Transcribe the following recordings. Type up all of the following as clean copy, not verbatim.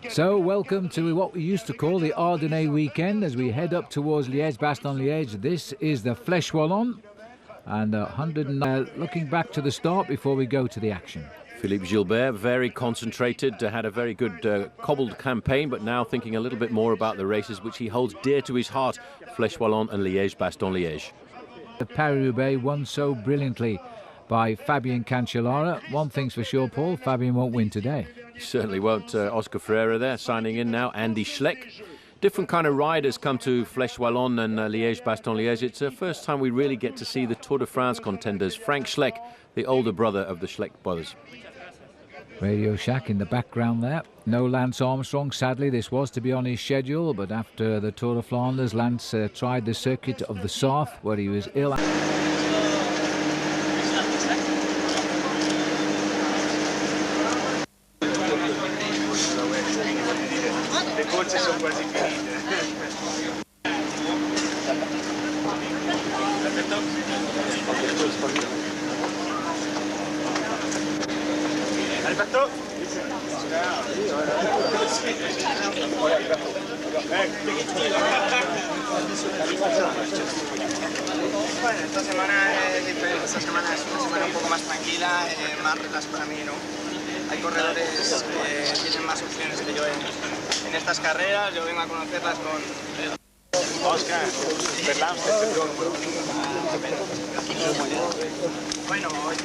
So welcome to what we used to call the Ardennais weekend as we head up towards Liège-Bastogne-Liège. This is the Fléche Wallonne and 109 looking back to the start before we go to the action. Philippe Gilbert, very concentrated, had a very good cobbled campaign, but now thinking a little bit more about the races which he holds dear to his heart, Fléche Wallonne and Liège-Bastogne-Liège. The Paris-Roubaix won so brilliantly by Fabien Cancellara. One thing's for sure, Paul, Fabien won't win today. He certainly won't. Oscar Freire there signing in now, Andy Schleck. Different kind of riders come to Fléche Wallonne and Liège-Bastogne-Liège. It's the first time we really get to see the Tour de France contenders. Frank Schleck, the older brother of the Schleck brothers. Radio Shack in the background there. No Lance Armstrong, sadly. This was to be on his schedule, but after the Tour de Flanders, Lance tried the circuit of the South where he was ill. Alberto? Bueno, esta semana es diferente, esta semana es una semana un poco más tranquila, más relax para mí, ¿no? Hay corredores que tienen más opciones que yo en estas carreras, yo vengo a conocerlas con Oscar, ¿verdad? Bueno, hoy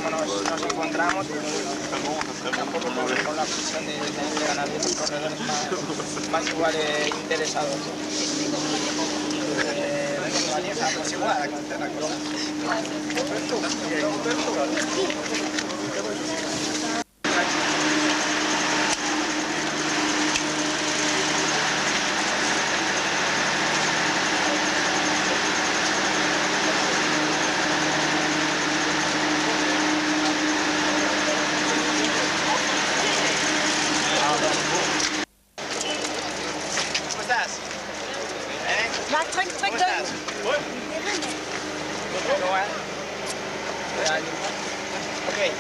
como nos encontramos, tampoco con la presión de tener que ganar 10 corredores más igual interesados. Pues igual, a conocer la cosa. Okay.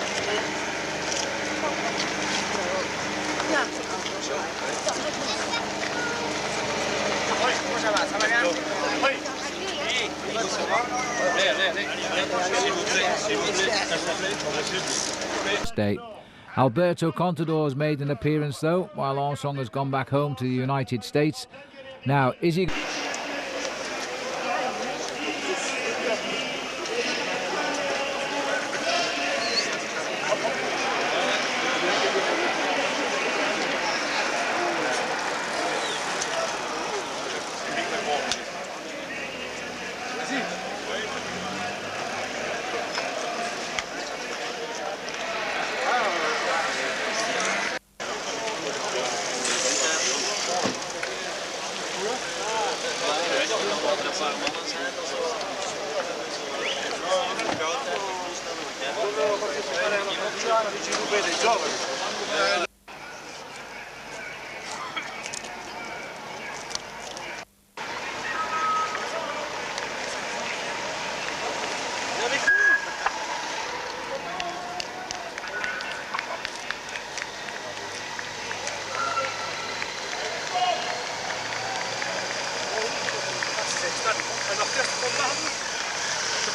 ¿Cómo se va? ¿Ça va bien? State. Alberto Contador has made an appearance though, while Armstrong has gone back home to the United States. Now, is he...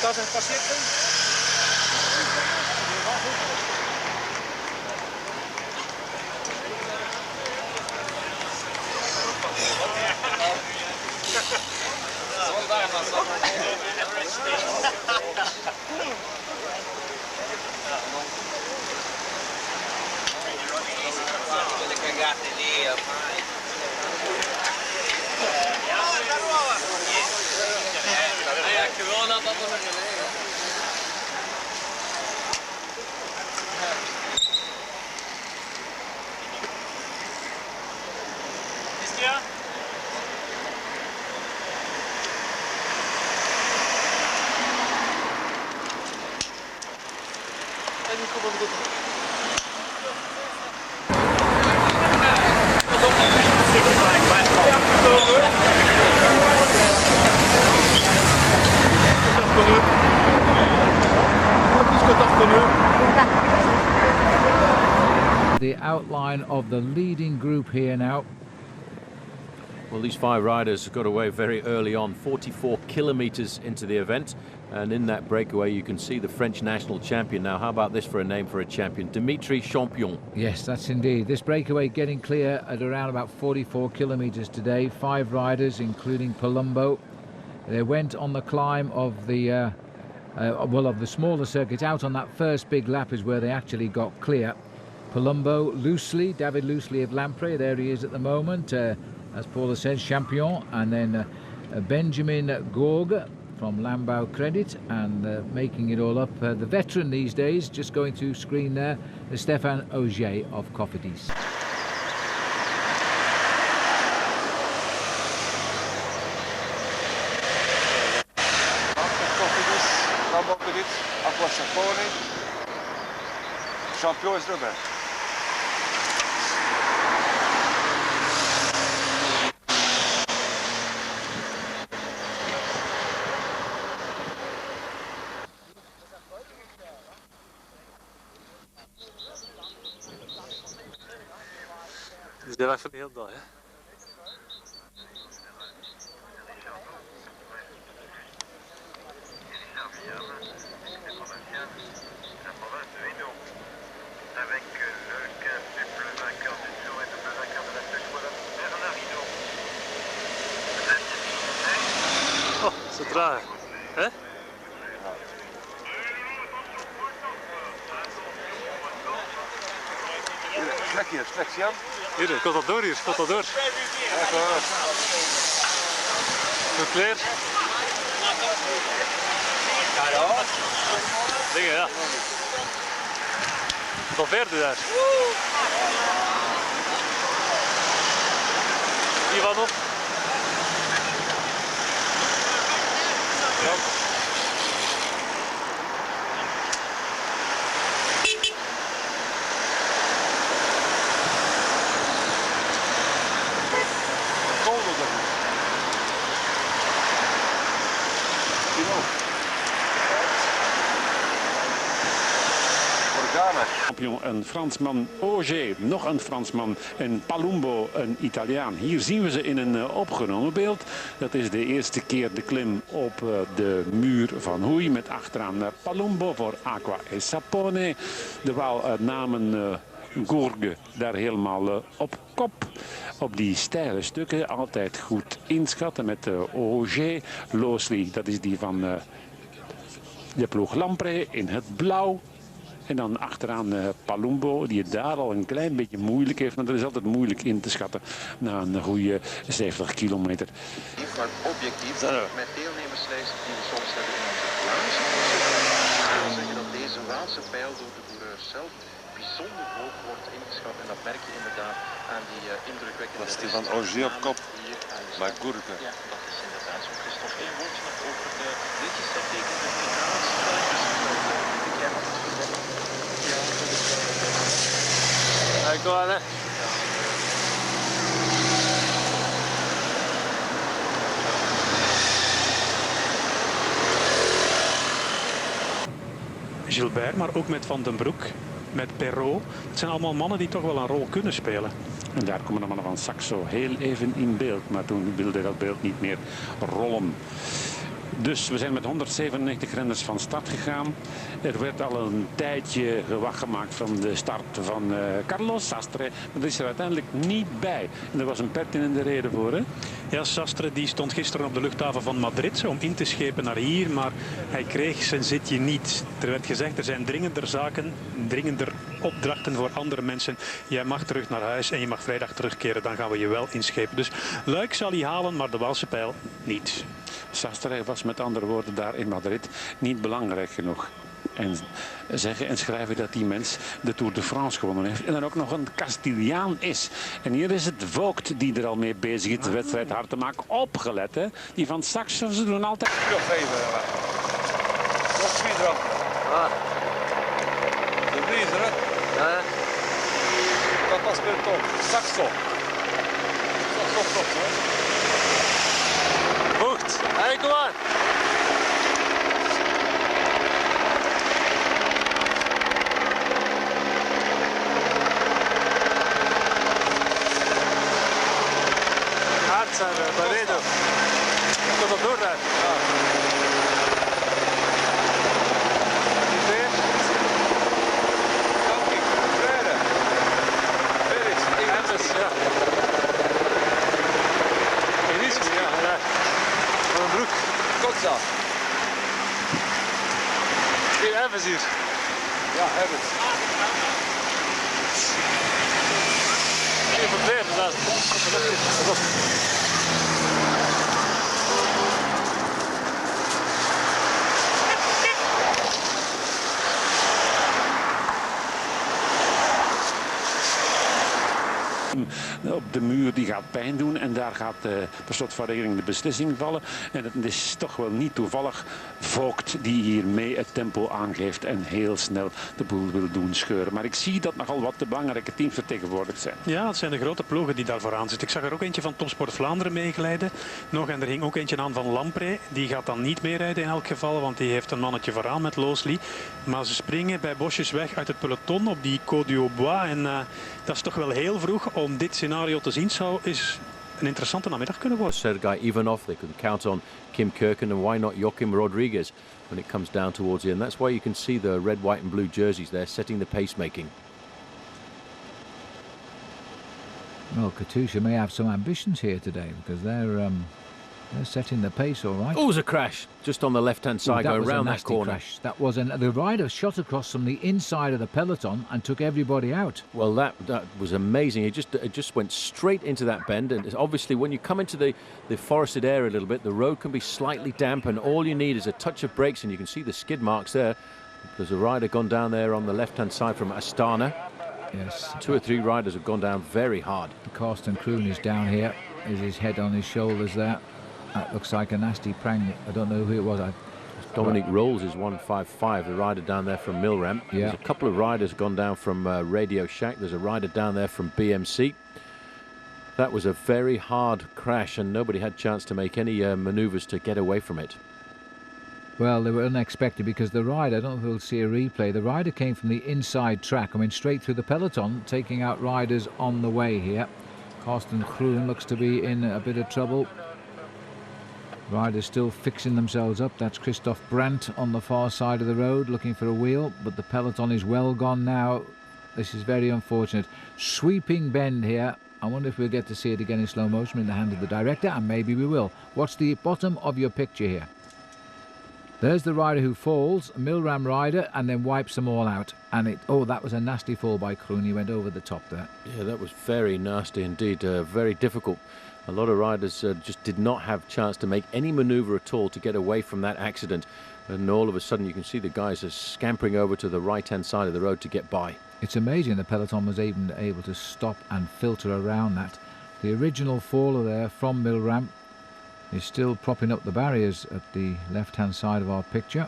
Dat is passeert. Le cagate lì ormai. Anche Rona dopo la galera. Cristian? Cool. the outline of the leading group here now. Well, these 5 riders got away very early on, 44 kilometers into the event. And in that breakaway, you can see the French national champion. Now, how about this for a name for a champion? Dimitri Champion. Yes, that's indeed. This breakaway getting clear at around about 44 kilometers today. 5 riders, including Palumbo. They went on the climb of the, of the smaller circuit. Out on that first big lap is where they actually got clear. Palumbo, Loosely, David Loosely of Lampre. There he is at the moment. As Paula said, Champion. And then Benjamin Gorg from Lambau Credit, and making it all up, the veteran these days, just going to screen there, Stéphane Auger of Cofidis. Cofidis, Lambau Credit, Aqua Sapone, Champion is erbij. Dus dat was van heel dag, hè? Oh, zo traag, hè? Slek hier, slek Jan. Hier, komt dat door hier, komt dat door. Goed klaar? Dingen, ja. Tot verder daar. Ivan op. Ja. Een Fransman, Auger, nog een Fransman en Palumbo, een Italiaan. Hier zien we ze in een opgenomen beeld. Dat is de eerste keer de klim op de muur van Hoei met achteraan Palumbo voor Aqua e Sapone. Terwijl namen Gourge daar helemaal op kop. Op die steile stukken altijd goed inschatten met Auger. Loosely, dat is die van de ploeg Lampre in het blauw. En dan achteraan Palumbo, die het daar al een klein beetje moeilijk heeft. Want dat is altijd moeilijk in te schatten na een goede 70 kilometer. Objectief met deelnemerslijsten die we soms hebben in onze Vlaamse ploegen. Dat wil zeggen dat deze Waalse pijl door de coureurs zelf bijzonder hoog wordt ingeschat. En dat merk je inderdaad aan die indrukwekkende... Dat is die van Auger op kop, maar Gourge. Ja, dat is inderdaad zo. Christophe, één woordje nog over de liedjes dat tegen de Amerikaanse. Kijk maar, hè. Gilbert, maar ook met Van den Broek, met Perrault. Het zijn allemaal mannen die toch wel een rol kunnen spelen. En daar komen de mannen van Saxo heel even in beeld, maar toen wilde dat beeld niet meer rollen. Dus we zijn met 197 renners van start gegaan. Er werd al een tijdje gewacht gemaakt van de start van Carlos Sastre. Maar dat is er uiteindelijk niet bij. En er was een pertinente reden voor, hè? Ja, Sastre die stond gisteren op de luchthaven van Madrid om in te schepen naar hier. Maar hij kreeg zijn zitje niet. Er werd gezegd, er zijn dringender zaken, dringender opdrachten voor andere mensen. Jij mag terug naar huis en je mag vrijdag terugkeren. Dan gaan we je wel inschepen. Dus Luik zal hij halen, maar de Waalse pijl niet. Sastre was met andere woorden daar in Madrid niet belangrijk genoeg. En zeggen en schrijven dat die mens de Tour de France gewonnen heeft. En dan ook nog een Castiliaan is. En hier is het Vogt die er al mee bezig is de wedstrijd hard te maken. Opgelet, hè. Die van Saxo, ze doen altijd... Nog even. Nog 2 erop. De bliezer, hè. Dat was weer top. Saxo. Top, hoor. Vocht, hey, kom aan. zijn beneden. Je kunt er doorrijden. Ja. Ja. Ja. Van een broek. Kotza. Hier, Evans hier. Ja, Evans. Hier verdreven, dat is. Op de muur die gaat pijn doen en daar gaat per slot van regeling de beslissing vallen. En het is toch wel niet toevallig Vogt die hiermee het tempo aangeeft en heel snel de boel wil doen scheuren. Maar ik zie dat nogal wat de belangrijke teams vertegenwoordigd zijn. Ja, het zijn de grote ploegen die daar vooraan zitten. Ik zag er ook eentje van Topsport Vlaanderen meeglijden. Nog, en er ging ook eentje aan van Lamprey. Die gaat dan niet meerijden in elk geval, want die heeft een mannetje vooraan met Loosli. Maar ze springen bij bosjes weg uit het peloton op die Côte du Bois. En dat is toch wel heel vroeg om dit scenario te zien. Zou is een interessante namiddag kunnen worden. Sergei Ivanov, they can count on Kim Kirken, and why not Joachim Rodriguez when it comes down towards the end. That's why you can see the red, white and blue jerseys there setting the pacemaking. Well, Katusha may have some ambitions here today because they're setting the pace all right. Oh, it was a crash just on the left-hand side going round that corner. Crash. That was the rider shot across from the inside of the peloton and took everybody out. Well, that was amazing. It just went straight into that bend, and obviously when you come into the forested area a little bit, the road can be slightly damp, and all you need is a touch of brakes, and you can see the skid marks there. There's a rider gone down there on the left-hand side from Astana. Yes. 2 or 3 riders have gone down very hard. Carsten Kroon is down here. Is his head on his shoulders there. That looks like a nasty prank. I don't know who it was. Dominic Rolls is 155, the rider down there from Milram. Yeah. There's a couple of riders gone down from Radio Shack. There's a rider down there from BMC. That was a very hard crash, and nobody had chance to make any manoeuvres to get away from it. Well, they were unexpected because the rider, I don't know if we'll see a replay, the rider came from the inside track. I mean, straight through the peloton, taking out riders on the way here. Carsten Kroon looks to be in a bit of trouble. Riders still fixing themselves up. That's Christoph Brandt on the far side of the road looking for a wheel, but the peloton is well gone now. This is very unfortunate. Sweeping bend here. I wonder if we'll get to see it again in slow motion in the hand of the director, and maybe we will. Watch the bottom of your picture here. There's the rider who falls, a Milram rider, and then wipes them all out. And that was a nasty fall by Kroon. He went over the top there. Yeah, that was very nasty indeed. Very difficult. A lot of riders just did not have chance to make any manoeuvre at all to get away from that accident. And all of a sudden you can see the guys are scampering over to the right-hand side of the road to get by. It's amazing the peloton was even able to stop and filter around that. The original faller there from Milram is still propping up the barriers at the left-hand side of our picture.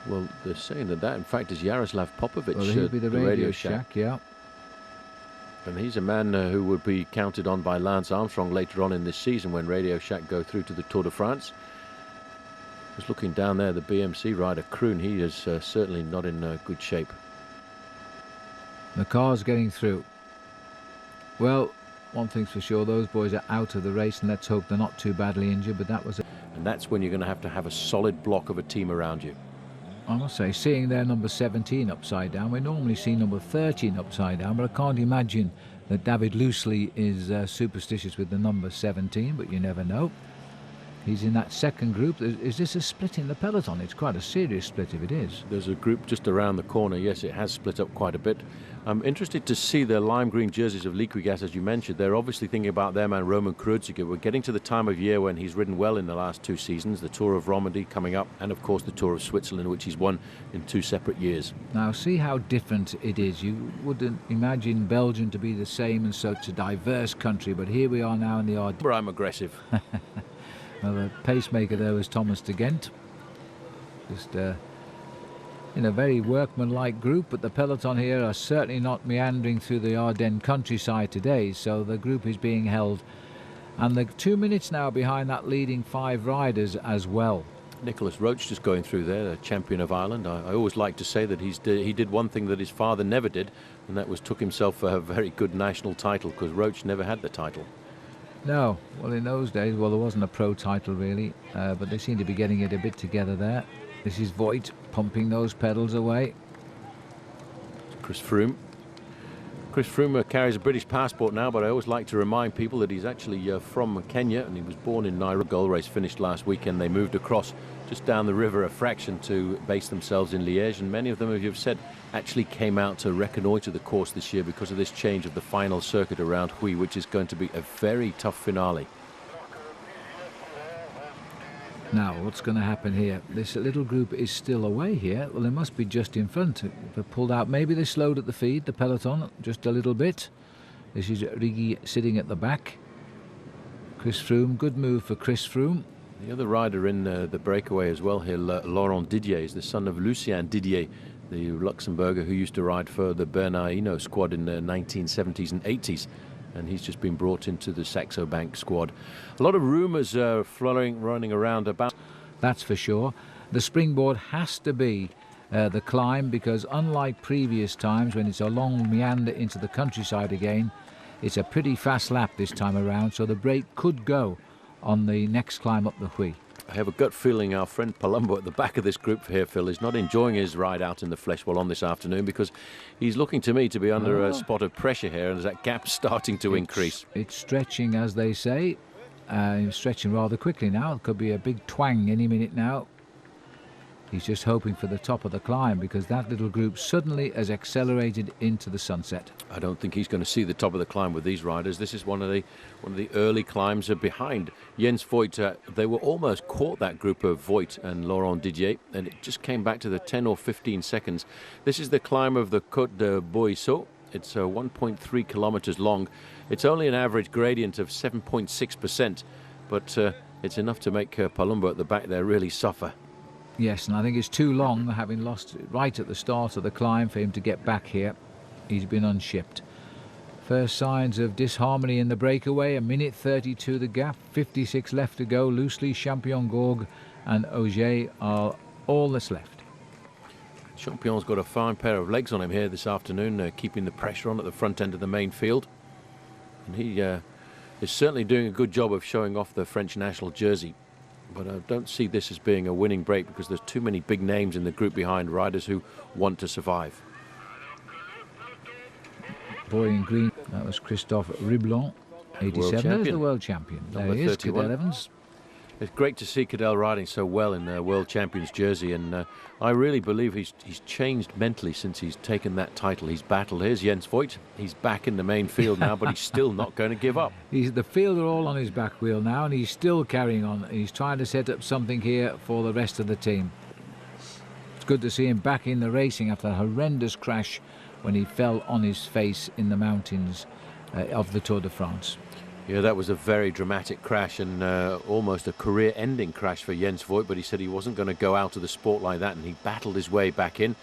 Well, they're saying that in fact is Jaroslav Popovic. Well, he'll be the Radio Shack, yeah. And he's a man who would be counted on by Lance Armstrong later on in this season when Radio Shack go through to the Tour de France. Just looking down there, the BMC rider Kroon, he is certainly not in good shape. The car's getting through. Well, one thing's for sure, those boys are out of the race, and let's hope they're not too badly injured, but that was it. And that's when you're going to have a solid block of a team around you. I must say, seeing their number 17 upside down, we normally see number 13 upside down, but I can't imagine that David Loosely is superstitious with the number 17, but you never know. He's in that second group. Is this a split in the peloton? It's quite a serious split if it is. There's a group just around the corner. Yes, it has split up quite a bit. I'm interested to see the lime green jerseys of Liquigas, as you mentioned. They're obviously thinking about their man Roman Kreuziger. We're getting to the time of year when he's ridden well in the last 2 seasons. The Tour of Romandy coming up, and of course the Tour of Switzerland, which he's won in 2 separate years. Now see how different it is. You wouldn't imagine Belgium to be the same in such a diverse country, but here we are now in the Ardennes. Where I'm aggressive. Well, the pacemaker there was Thomas de Gent. Just in a very workmanlike group, but the peloton here are certainly not meandering through the Ardennes countryside today, so the group is being held. And they're 2 minutes now behind that leading 5 riders as well. Nicholas Roach just going through there, the champion of Ireland. I always like to say that he did one thing that his father never did, and that was took himself a very good national title, because Roach never had the title. No, well, in those days, well, there wasn't a pro title really, but they seem to be getting it a bit together there. This is Voigt pumping those pedals away. Chris Froome. Chris Froome carries a British passport now, but I always like to remind people that he's actually from Kenya, and he was born in Nairobi. Goal race finished last weekend. They moved across just down the river a fraction to base themselves in Liège, and many of them, as you've said, actually came out to reconnoitre the course this year because of this change of the final circuit around Huy, which is going to be a very tough finale. Now, what's going to happen here? This little group is still away here. Well, they must be just in front. They've pulled out. Maybe they slowed at the feed, the peloton, just a little bit. This is Rigi sitting at the back. Chris Froome, good move for Chris Froome. The other rider in the breakaway as well here, Laurent Didier, is the son of Lucien Didier, the Luxembourger who used to ride for the Bernard Hinault squad in the 1970s and 80s. And he's just been brought into the Saxo Bank squad. A lot of rumours running around about. That's for sure. The springboard has to be the climb, because unlike previous times when it's a long meander into the countryside again, it's a pretty fast lap this time around, so the break could go on the next climb up the Huy. I have a gut feeling our friend Palumbo at the back of this group here, Phil, is not enjoying his ride out in the Fleche Wallonne this afternoon, because he's looking to me to be under a spot of pressure here, and as that gap's starting to increase. It's stretching, as they say. Stretching rather quickly now. It could be a big twang any minute now. He's just hoping for the top of the climb, because that little group suddenly has accelerated into the sunset. I don't think he's going to see the top of the climb with these riders. This is one of the early climbs behind Jens Voigt. They were almost caught, that group of Voigt and Laurent Didier, and it just came back to the 10 or 15 seconds. This is the climb of the Côte de Boisseau. It's 1.3 kilometers long. It's only an average gradient of 7.6%, but it's enough to make Palumbo at the back there really suffer. Yes, and I think it's too long, having lost right at the start of the climb, for him to get back here. He's been unshipped. First signs of disharmony in the breakaway. 1:32 the gap, 56 left to go. Loosely, Champion Gorg and Auger are all that's left. Champion's got a fine pair of legs on him here this afternoon, keeping the pressure on at the front end of the main field. And he is certainly doing a good job of showing off the French national jersey. But I don't see this as being a winning break, because there's too many big names in the group behind, riders who want to survive. Boy in green, that was Christophe Riblon, 87. There's the world champion. There he is, Cadel Evans. It's great to see Cadel riding so well in the world champion's jersey, and I really believe he's changed mentally since he's taken that title. He's battled. Here's Jens Voigt. He's back in the main field now, but he's still not going to give up. The field are all on his back wheel now, and he's still carrying on. He's trying to set up something here for the rest of the team. It's good to see him back in the racing after a horrendous crash when he fell on his face in the mountains of the Tour de France. Yeah, that was a very dramatic crash, and almost a career-ending crash for Jens Voigt, but he said he wasn't going to go out of the sport like that, and he battled his way back in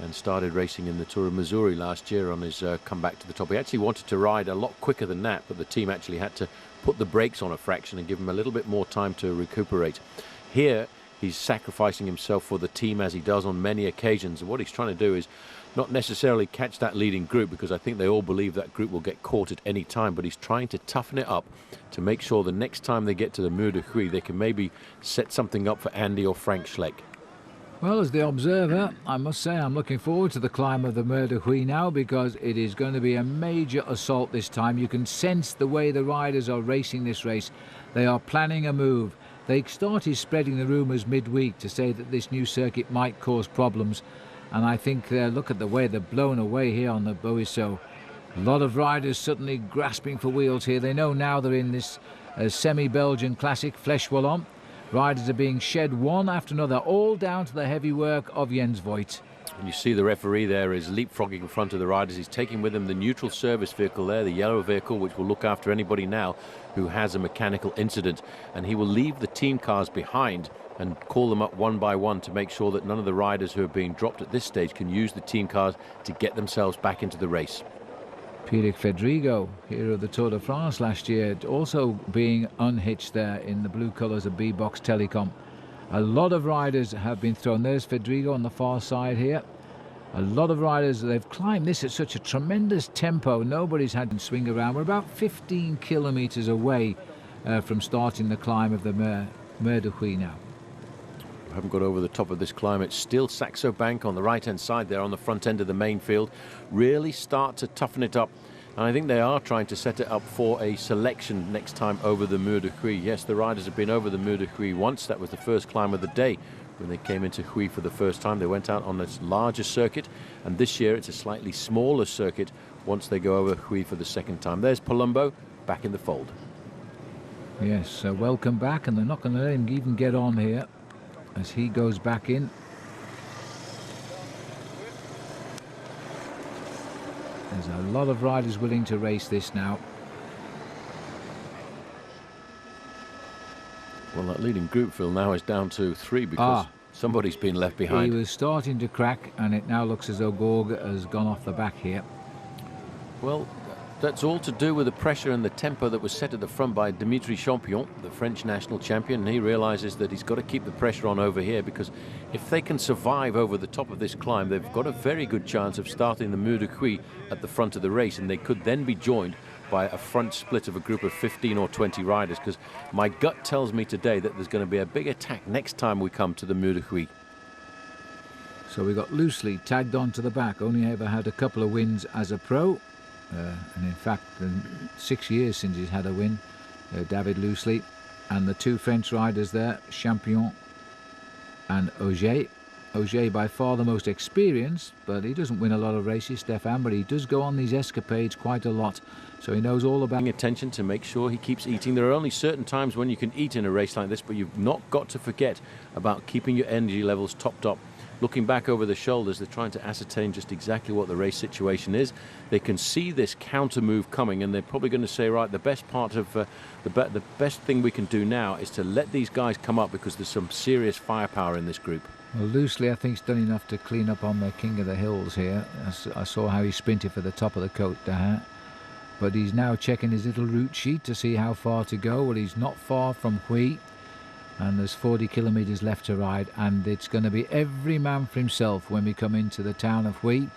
and started racing in the Tour of Missouri last year on his comeback to the top. He actually wanted to ride a lot quicker than that, but the team actually had to put the brakes on a fraction and give him a little bit more time to recuperate. Here, he's sacrificing himself for the team, as he does on many occasions, and what he's trying to do is not necessarily catch that leading group, because I think they all believe that group will get caught at any time, but he's trying to toughen it up to make sure the next time they get to the Mur de Huy, they can maybe set something up for Andy or Frank Schleck. Well, as the observer, I must say I'm looking forward to the climb of the Mur de Huy now, because it is going to be a major assault this time. You can sense the way the riders are racing this race. They are planning a move. They started spreading the rumours midweek to say that this new circuit might cause problems. And I think, look at the way they're blown away here on the Boisseau. A lot of riders suddenly grasping for wheels here. They know now they're in this semi-Belgian classic, Fleche Wallonne. Riders are being shed one after another, all down to the heavy work of Jens Voigt. And you see the referee there is leapfrogging in front of the riders. He's taking with him the neutral service vehicle there, the yellow vehicle, which will look after anybody now who has a mechanical incident. And he will leave the team cars behind and call them up one by one to make sure that none of the riders who are being dropped at this stage can use the team cars to get themselves back into the race. Pierrick Fedrigo, hero of the Tour de France last year, also being unhitched there in the blue colours of B-Box Telecom. A lot of riders have been thrown. There's Fedrigo on the far side here. A lot of riders, they've climbed this at such a tremendous tempo. Nobody's had to swing around. We're about 15 kilometres away from starting the climb of the Mer de Huy now. We haven't got over the top of this climb. It's still Saxo Bank on the right-hand side there on the front end of the main field. Really start to toughen it up. And I think they are trying to set it up for a selection next time over the Mer de Huy. Yes, the riders have been over the Mer de Huy once. That was the first climb of the day. When they came into Huy for the first time, they went out on this larger circuit, and this year it's a slightly smaller circuit once they go over Huy for the second time. There's Palumbo back in the fold. Yes, so welcome back, and they're not going to let him even get on here as he goes back in. There's a lot of riders willing to race this now. Well, that leading group, Phil, now is down to 3 because somebody's been left behind. He was starting to crack, and it now looks as though Gorg has gone off the back here. Well, that's all to do with the pressure and the tempo that was set at the front by Dimitri Champion, the French national champion, and he realizes that he's got to keep the pressure on over here, because if they can survive over the top of this climb, they've got a very good chance of starting the Mer de Huy at the front of the race, and they could then be joined by a front split of a group of 15 or 20 riders, because my gut tells me today that there's going to be a big attack next time we come to the Mer de Huy. So we got Loosely tagged on to the back. Only ever had a couple of wins as a pro. And in fact, 6 years since he's had a win, David Loosely. And the two French riders there, Champion and Auger. Auger by far the most experienced, but he doesn't win a lot of races, Stefan, but he does go on these escapades quite a lot. So he knows all about... Paying attention to make sure he keeps eating. There are only certain times when you can eat in a race like this, but you've not got to forget about keeping your energy levels topped up. Looking back over the shoulders, they're trying to ascertain just exactly what the race situation is. They can see this counter move coming, and they're probably going to say, right, the best part of the best thing we can do now is to let these guys come up, because there's some serious firepower in this group. Well, Loosely, I think, has done enough to clean up on the King of the Hills here. I saw how he sprinted for the top of the Côte d'Argent. But he's now checking his little route sheet to see how far to go. Well, he's not far from Huy, and there's 40 kilometres left to ride, and it's going to be every man for himself when we come into the town of Huy,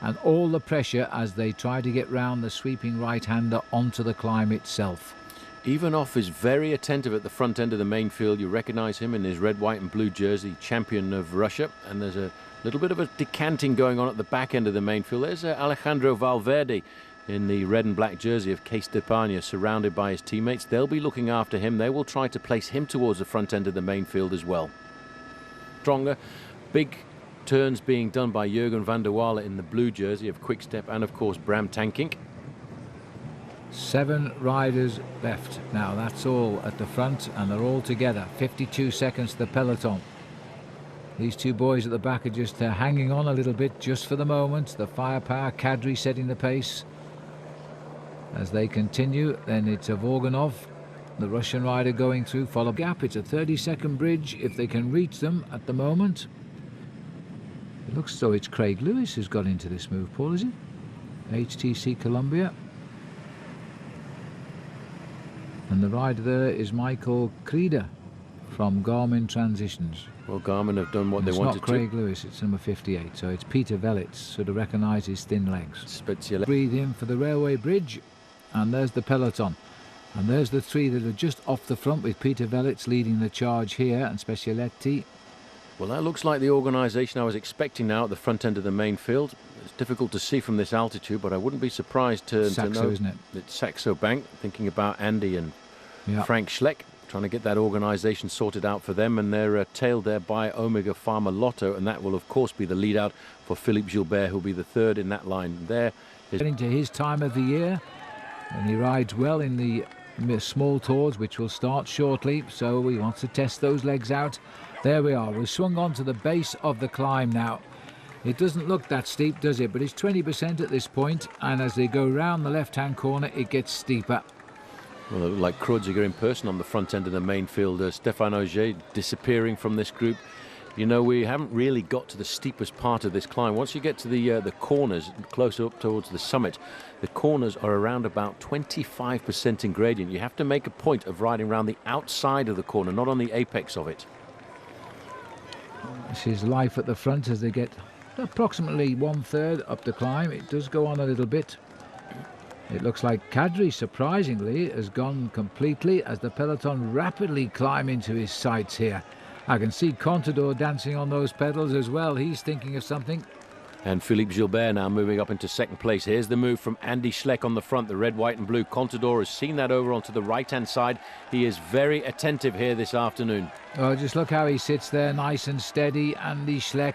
and all the pressure as they try to get round the sweeping right-hander onto the climb itself. Ivanov is very attentive at the front end of the main field. You recognise him in his red, white and blue jersey, champion of Russia. And there's a little bit of a decanting going on at the back end of the main field. There's Alejandro Valverde in the red and black jersey of Case d'Epargne, surrounded by his teammates. They'll be looking after him. They will try to place him towards the front end of the main field as well. Stronger, big turns being done by Jurgen van der Walle in the blue jersey of Quick Step, and of course Bram Tankink. 7 riders left now, that's all at the front, and they're all together. 52 seconds to the peloton. These two boys at the back are just hanging on a little bit just for the moment. The firepower, Kadri setting the pace. As they continue, then it's Vorganov, the Russian rider, going through, follow gap. It's a 30-second bridge if they can reach them at the moment. It looks as though it's Craig Lewis who's got into this move, Paul, is it? HTC Columbia. And the rider there is Michael Krieder from Garmin Transitions. Well, Garmin have done what they wanted to. It's not Craig Lewis, it's number 58, so it's Peter Velits, sort of recognise his thin legs. Breathe in for the railway bridge, and there's the peloton. And there's the 3 that are just off the front, with Peter Velits leading the charge here, and Specialetti. Well, that looks like the organisation I was expecting now at the front end of the main field. It's difficult to see from this altitude, but I wouldn't be surprised to know isn't it? It's Saxo Bank, thinking about Andy and Frank Schleck, trying to get that organisation sorted out for them, and they're tailed there by Omega Pharma Lotto, and that will of course be the lead out for Philippe Gilbert, who'll be the 3rd in that line there. Getting to his time of the year, and he rides well in the small tours, which will start shortly, so he wants to test those legs out. There we are, we've swung on to the base of the climb now. It doesn't look that steep, does it? But it's 20% at this point, and as they go round the left-hand corner, it gets steeper. Well, it looked like Kreuziger in person on the front end of the main field. Stéphane Auger disappearing from this group. You know, we haven't really got to the steepest part of this climb. Once you get to the corners, closer up towards the summit, the corners are around about 25% in gradient. You have to make a point of riding around the outside of the corner, not on the apex of it. This is life at the front as they get approximately 1/3 up the climb. It does go on a little bit. It looks like Cadel, surprisingly, has gone completely as the peloton rapidly climb into his sights here. I can see Contador dancing on those pedals as well. He's thinking of something. And Philippe Gilbert now moving up into second place. Here's the move from Andy Schleck on the front, the red, white and blue. Contador has seen that over onto the right-hand side. He is very attentive here this afternoon. Oh, just look how he sits there, nice and steady. Andy Schleck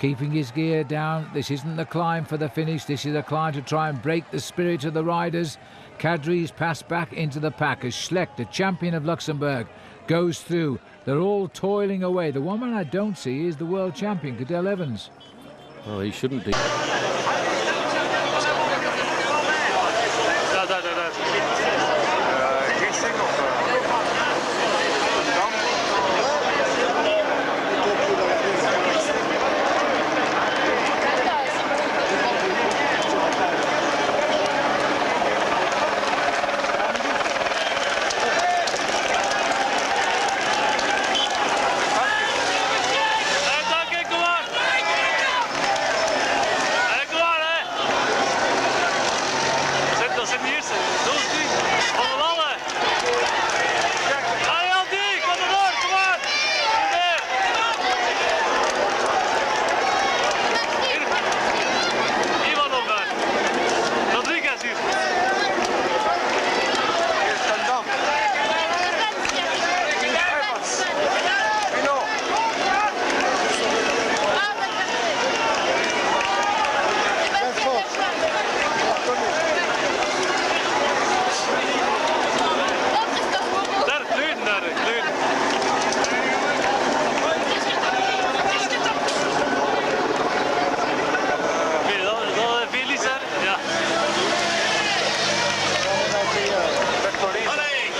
keeping his gear down. This isn't the climb for the finish. This is a climb to try and break the spirit of the riders. Cadry's passed back into the pack as Schleck, the champion of Luxembourg, goes through. They're all toiling away. The one man I don't see is the world champion, Cadel Evans. Well, he shouldn't be.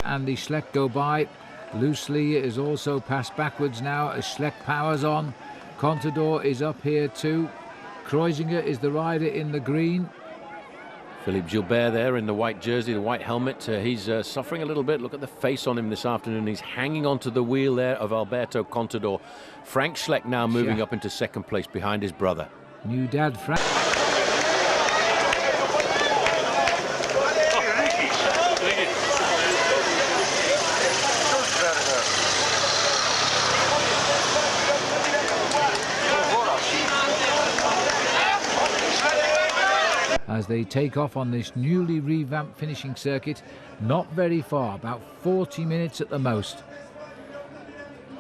Andy Schleck go by. Loosely is also passed backwards now as Schleck powers on. Contador is up here too. Kreuziger is the rider in the green. Philippe Gilbert there in the white jersey, the white helmet. He's suffering a little bit. Look at the face on him this afternoon. He's hanging onto the wheel there of Alberto Contador. Frank Schleck now moving up into second place behind his brother. New dad Frank. As they take off on this newly revamped finishing circuit, not very far, about 40 minutes at the most.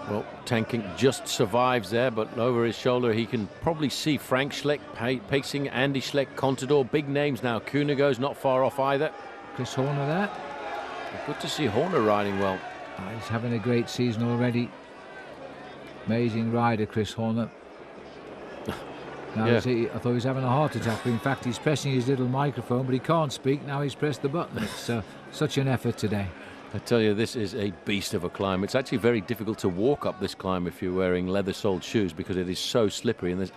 Well, Tankink just survives there, but over his shoulder he can probably see Frank Schleck pacing, Andy Schleck, Contador, big names now. Kuhnego's not far off either. Chris Horner there. Good to see Horner riding well. He's having a great season already. Amazing rider, Chris Horner. Now, I thought he was having a heart attack, but in fact he's pressing his little microphone, but he can't speak. Now he's pressed the button. It's such an effort today. I tell you, this is a beast of a climb. It's actually very difficult to walk up this climb if you're wearing leather-soled shoes because it is so slippery and there's...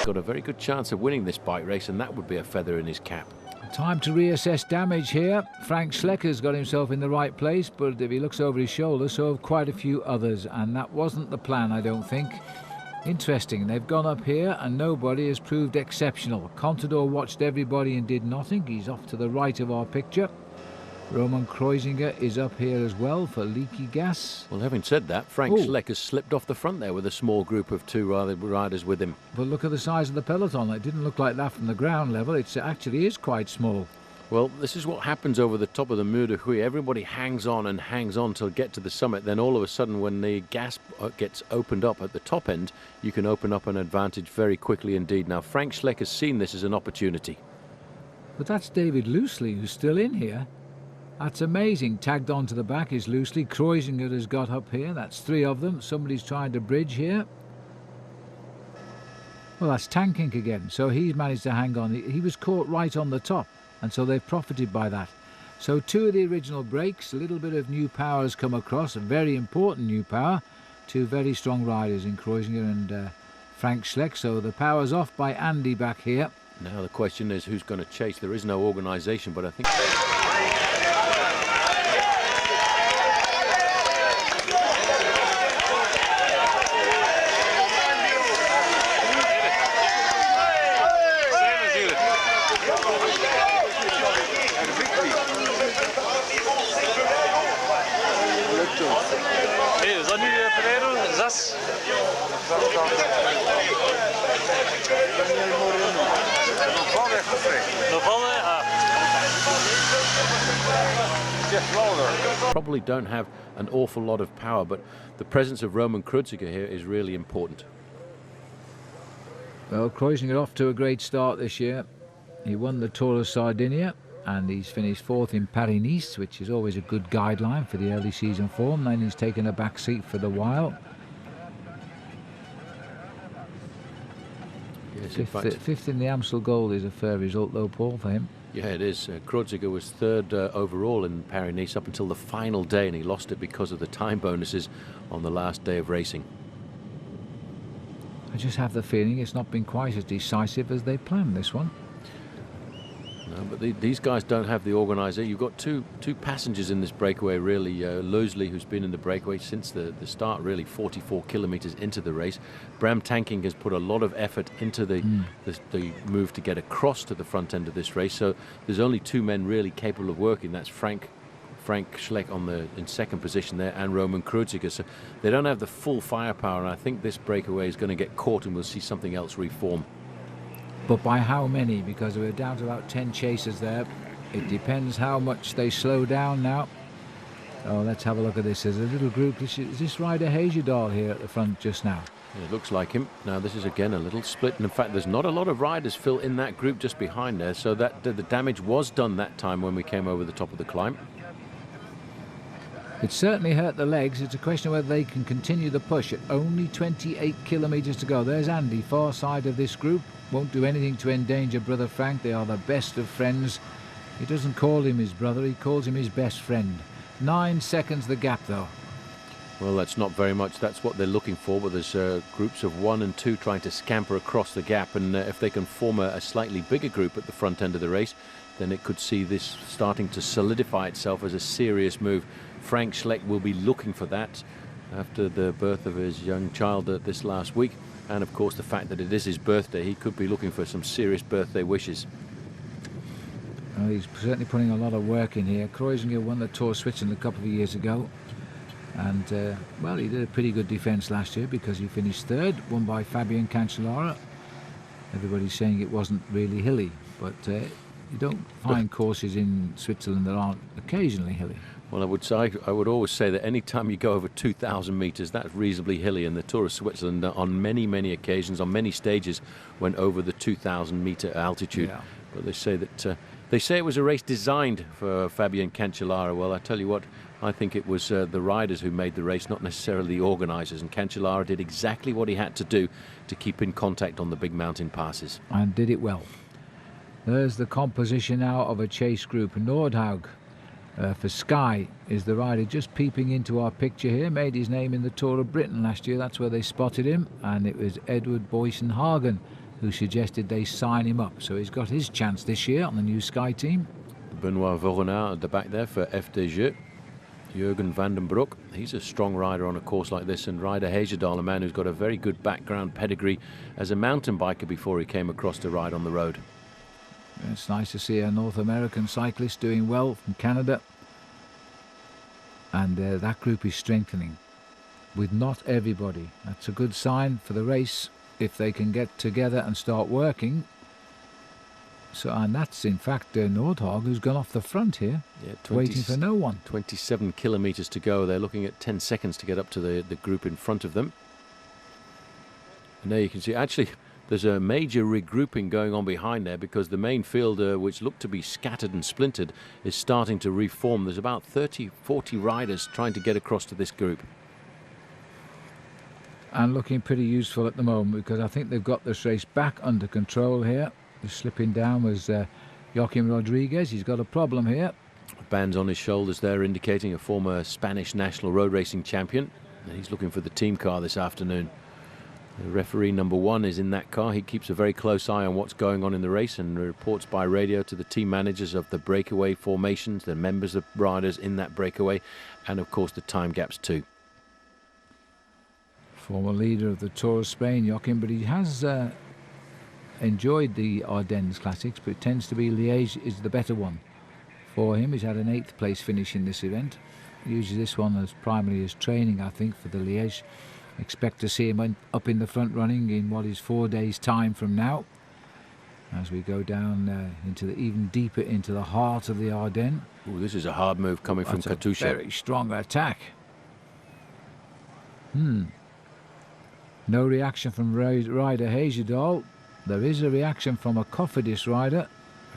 Got a very good chance of winning this bike race, and that would be a feather in his cap. Time to reassess damage here. Frank Schleck has got himself in the right place, but if he looks over his shoulder, so have quite a few others, and that wasn't the plan, I don't think. Interesting, they've gone up here and nobody has proved exceptional. Contador watched everybody and did nothing. He's off to the right of our picture. Roman Kreuziger is up here as well for leaky gas. Well, having said that, Frank Schleck has slipped off the front there with a small group of two riders with him. But look at the size of the peloton. It didn't look like that from the ground level. It actually is quite small. Well, this is what happens over the top of the Mur de Huy. Everybody hangs on and hangs on till get to the summit. Then all of a sudden, when the gas gets opened up at the top end, you can open up an advantage very quickly indeed. Now, Frank Schleck has seen this as an opportunity. But that's David Loosely, who's still in here. That's amazing. Tagged onto the back is Loosely. Kreuziger has got up here. That's three of them. Somebody's trying to bridge here. Well, that's Tankink again. So he's managed to hang on. He was caught right on the top, and so they've profited by that. So 2 of the original brakes, a little bit of new power has come across, a very important new power. 2 very strong riders in Kreuziger and Frank Schleck. So the power's off by Andy back here. Now the question is who's going to chase. There is no organisation, but I think... Is dat nu Pereiro? 6? Probably don't have an awful lot of power, but the presence of Roman Kreuziger here is really important. Well, Kreuziger off to a great start this year. He won the Tour of Sardinia, and he's finished 4th in Paris-Nice, which is always a good guideline for the early season form. Then he's taken a back seat for the while. Yes, fifth in the Amstel Gold is a fair result, though, Paul, for him. Yeah, it is. Kreuziger was 3rd overall in Paris-Nice up until the final day, and he lost it because of the time bonuses on the last day of racing. I just have the feeling it's not been quite as decisive as they planned, this one. No, but these guys don't have the organiser. You've got two passengers in this breakaway, really. Loesley, who's been in the breakaway since the start, really 44 kilometres into the race. Bram Tankink has put a lot of effort into the move to get across to the front end of this race. So there's only 2 men really capable of working. That's Frank Schleck in 2nd position there, and Roman Kreuziger. So they don't have the full firepower, and I think this breakaway is going to get caught, and we'll see something else reform. But by how many? Because we're down to about 10 chasers there. It depends how much they slow down now. Oh, let's have a look at this. There's a little group. Is this rider Hagedal here at the front just now? It looks like him. Now this is again a little split, and in fact there's not a lot of riders, Phil, in that group just behind there, so that the damage was done that time when we came over the top of the climb. It certainly hurt the legs. It's a question of whether they can continue the push at only 28 kilometres to go. There's Andy, far side of this group. Won't do anything to endanger brother Frank. They are the best of friends. He doesn't call him his brother, he calls him his best friend. 9 seconds the gap, though. Well, that's not very much. That's what they're looking for, but there's groups of 1 and 2 trying to scamper across the gap, and if they can form a slightly bigger group at the front end of the race, then it could see this starting to solidify itself as a serious move. Frank Schleck will be looking for that after the birth of his young child this last week, and of course the fact that it is his birthday. He could be looking for some serious birthday wishes. Well, he's certainly putting a lot of work in here. Kreuziger won the Tour of Switzerland a couple of years ago, and well, he did a pretty good defence last year because he finished 3rd, won by Fabian Cancellara. Everybody's saying it wasn't really hilly, but you don't find courses in Switzerland that aren't occasionally hilly. Well, I would always say that any time you go over 2,000 metres, that's reasonably hilly, and the Tour of Switzerland on many occasions, on many stages, went over the 2,000 metre altitude. Yeah. But they say that it was a race designed for Fabian Cancellara. Well, I tell you what, I think it was the riders who made the race, not necessarily the organisers, and Cancellara did exactly what he had to do to keep in contact on the big mountain passes. And did it well. There's the composition now of a chase group. Nordhaug for Sky is the rider just peeping into our picture here. Made his name in the Tour of Britain last year. That's where they spotted him, and it was Edward Boyson Hagen who suggested they sign him up. So he's got his chance this year on the new Sky team. Benoit Vorenard at the back there for FDJ. Jürgen van den Broek, he's a strong rider on a course like this, and Ryder Hagedal, a man who's got a very good background pedigree as a mountain biker before he came across to ride on the road. It's nice to see a North American cyclist doing well from Canada, and that group is strengthening with not everybody. That's a good sign for the race if they can get together and start working. So, and that's in fact Nordhaug, who's gone off the front here, waiting for no one. 27 kilometres to go. They're looking at 10 seconds to get up to the group in front of them. And there you can see, actually, there's a major regrouping going on behind there, because the main field, which looked to be scattered and splintered, is starting to reform. There's about 30-40 riders trying to get across to this group. and looking pretty useful at the moment, because I think they've got this race back under control here. The slipping down was Joaquim Rodriguez. He's got a problem here. Bands on his shoulders there, indicating a former Spanish national road racing champion. And he's looking for the team car this afternoon. The referee number 1 is in that car. He keeps a very close eye on what's going on in the race and reports by radio to the team managers of the breakaway formations, the members of riders in that breakaway, and of course the time gaps too. Former leader of the Tour of Spain, Joaquim, but he has enjoyed the Ardennes Classics, but it tends to be Liège is the better one for him. He's had an 8th place finish in this event. He uses this one as primarily as training, I think, for the Liège. Expect to see him up in the front running in what is 4 days' time from now, as we go down into even deeper into the heart of the Ardennes. Ooh, this is a hard move coming from Katusha. Very strong attack. No reaction from rider Hejjedal. There is a reaction from a Cofidis rider.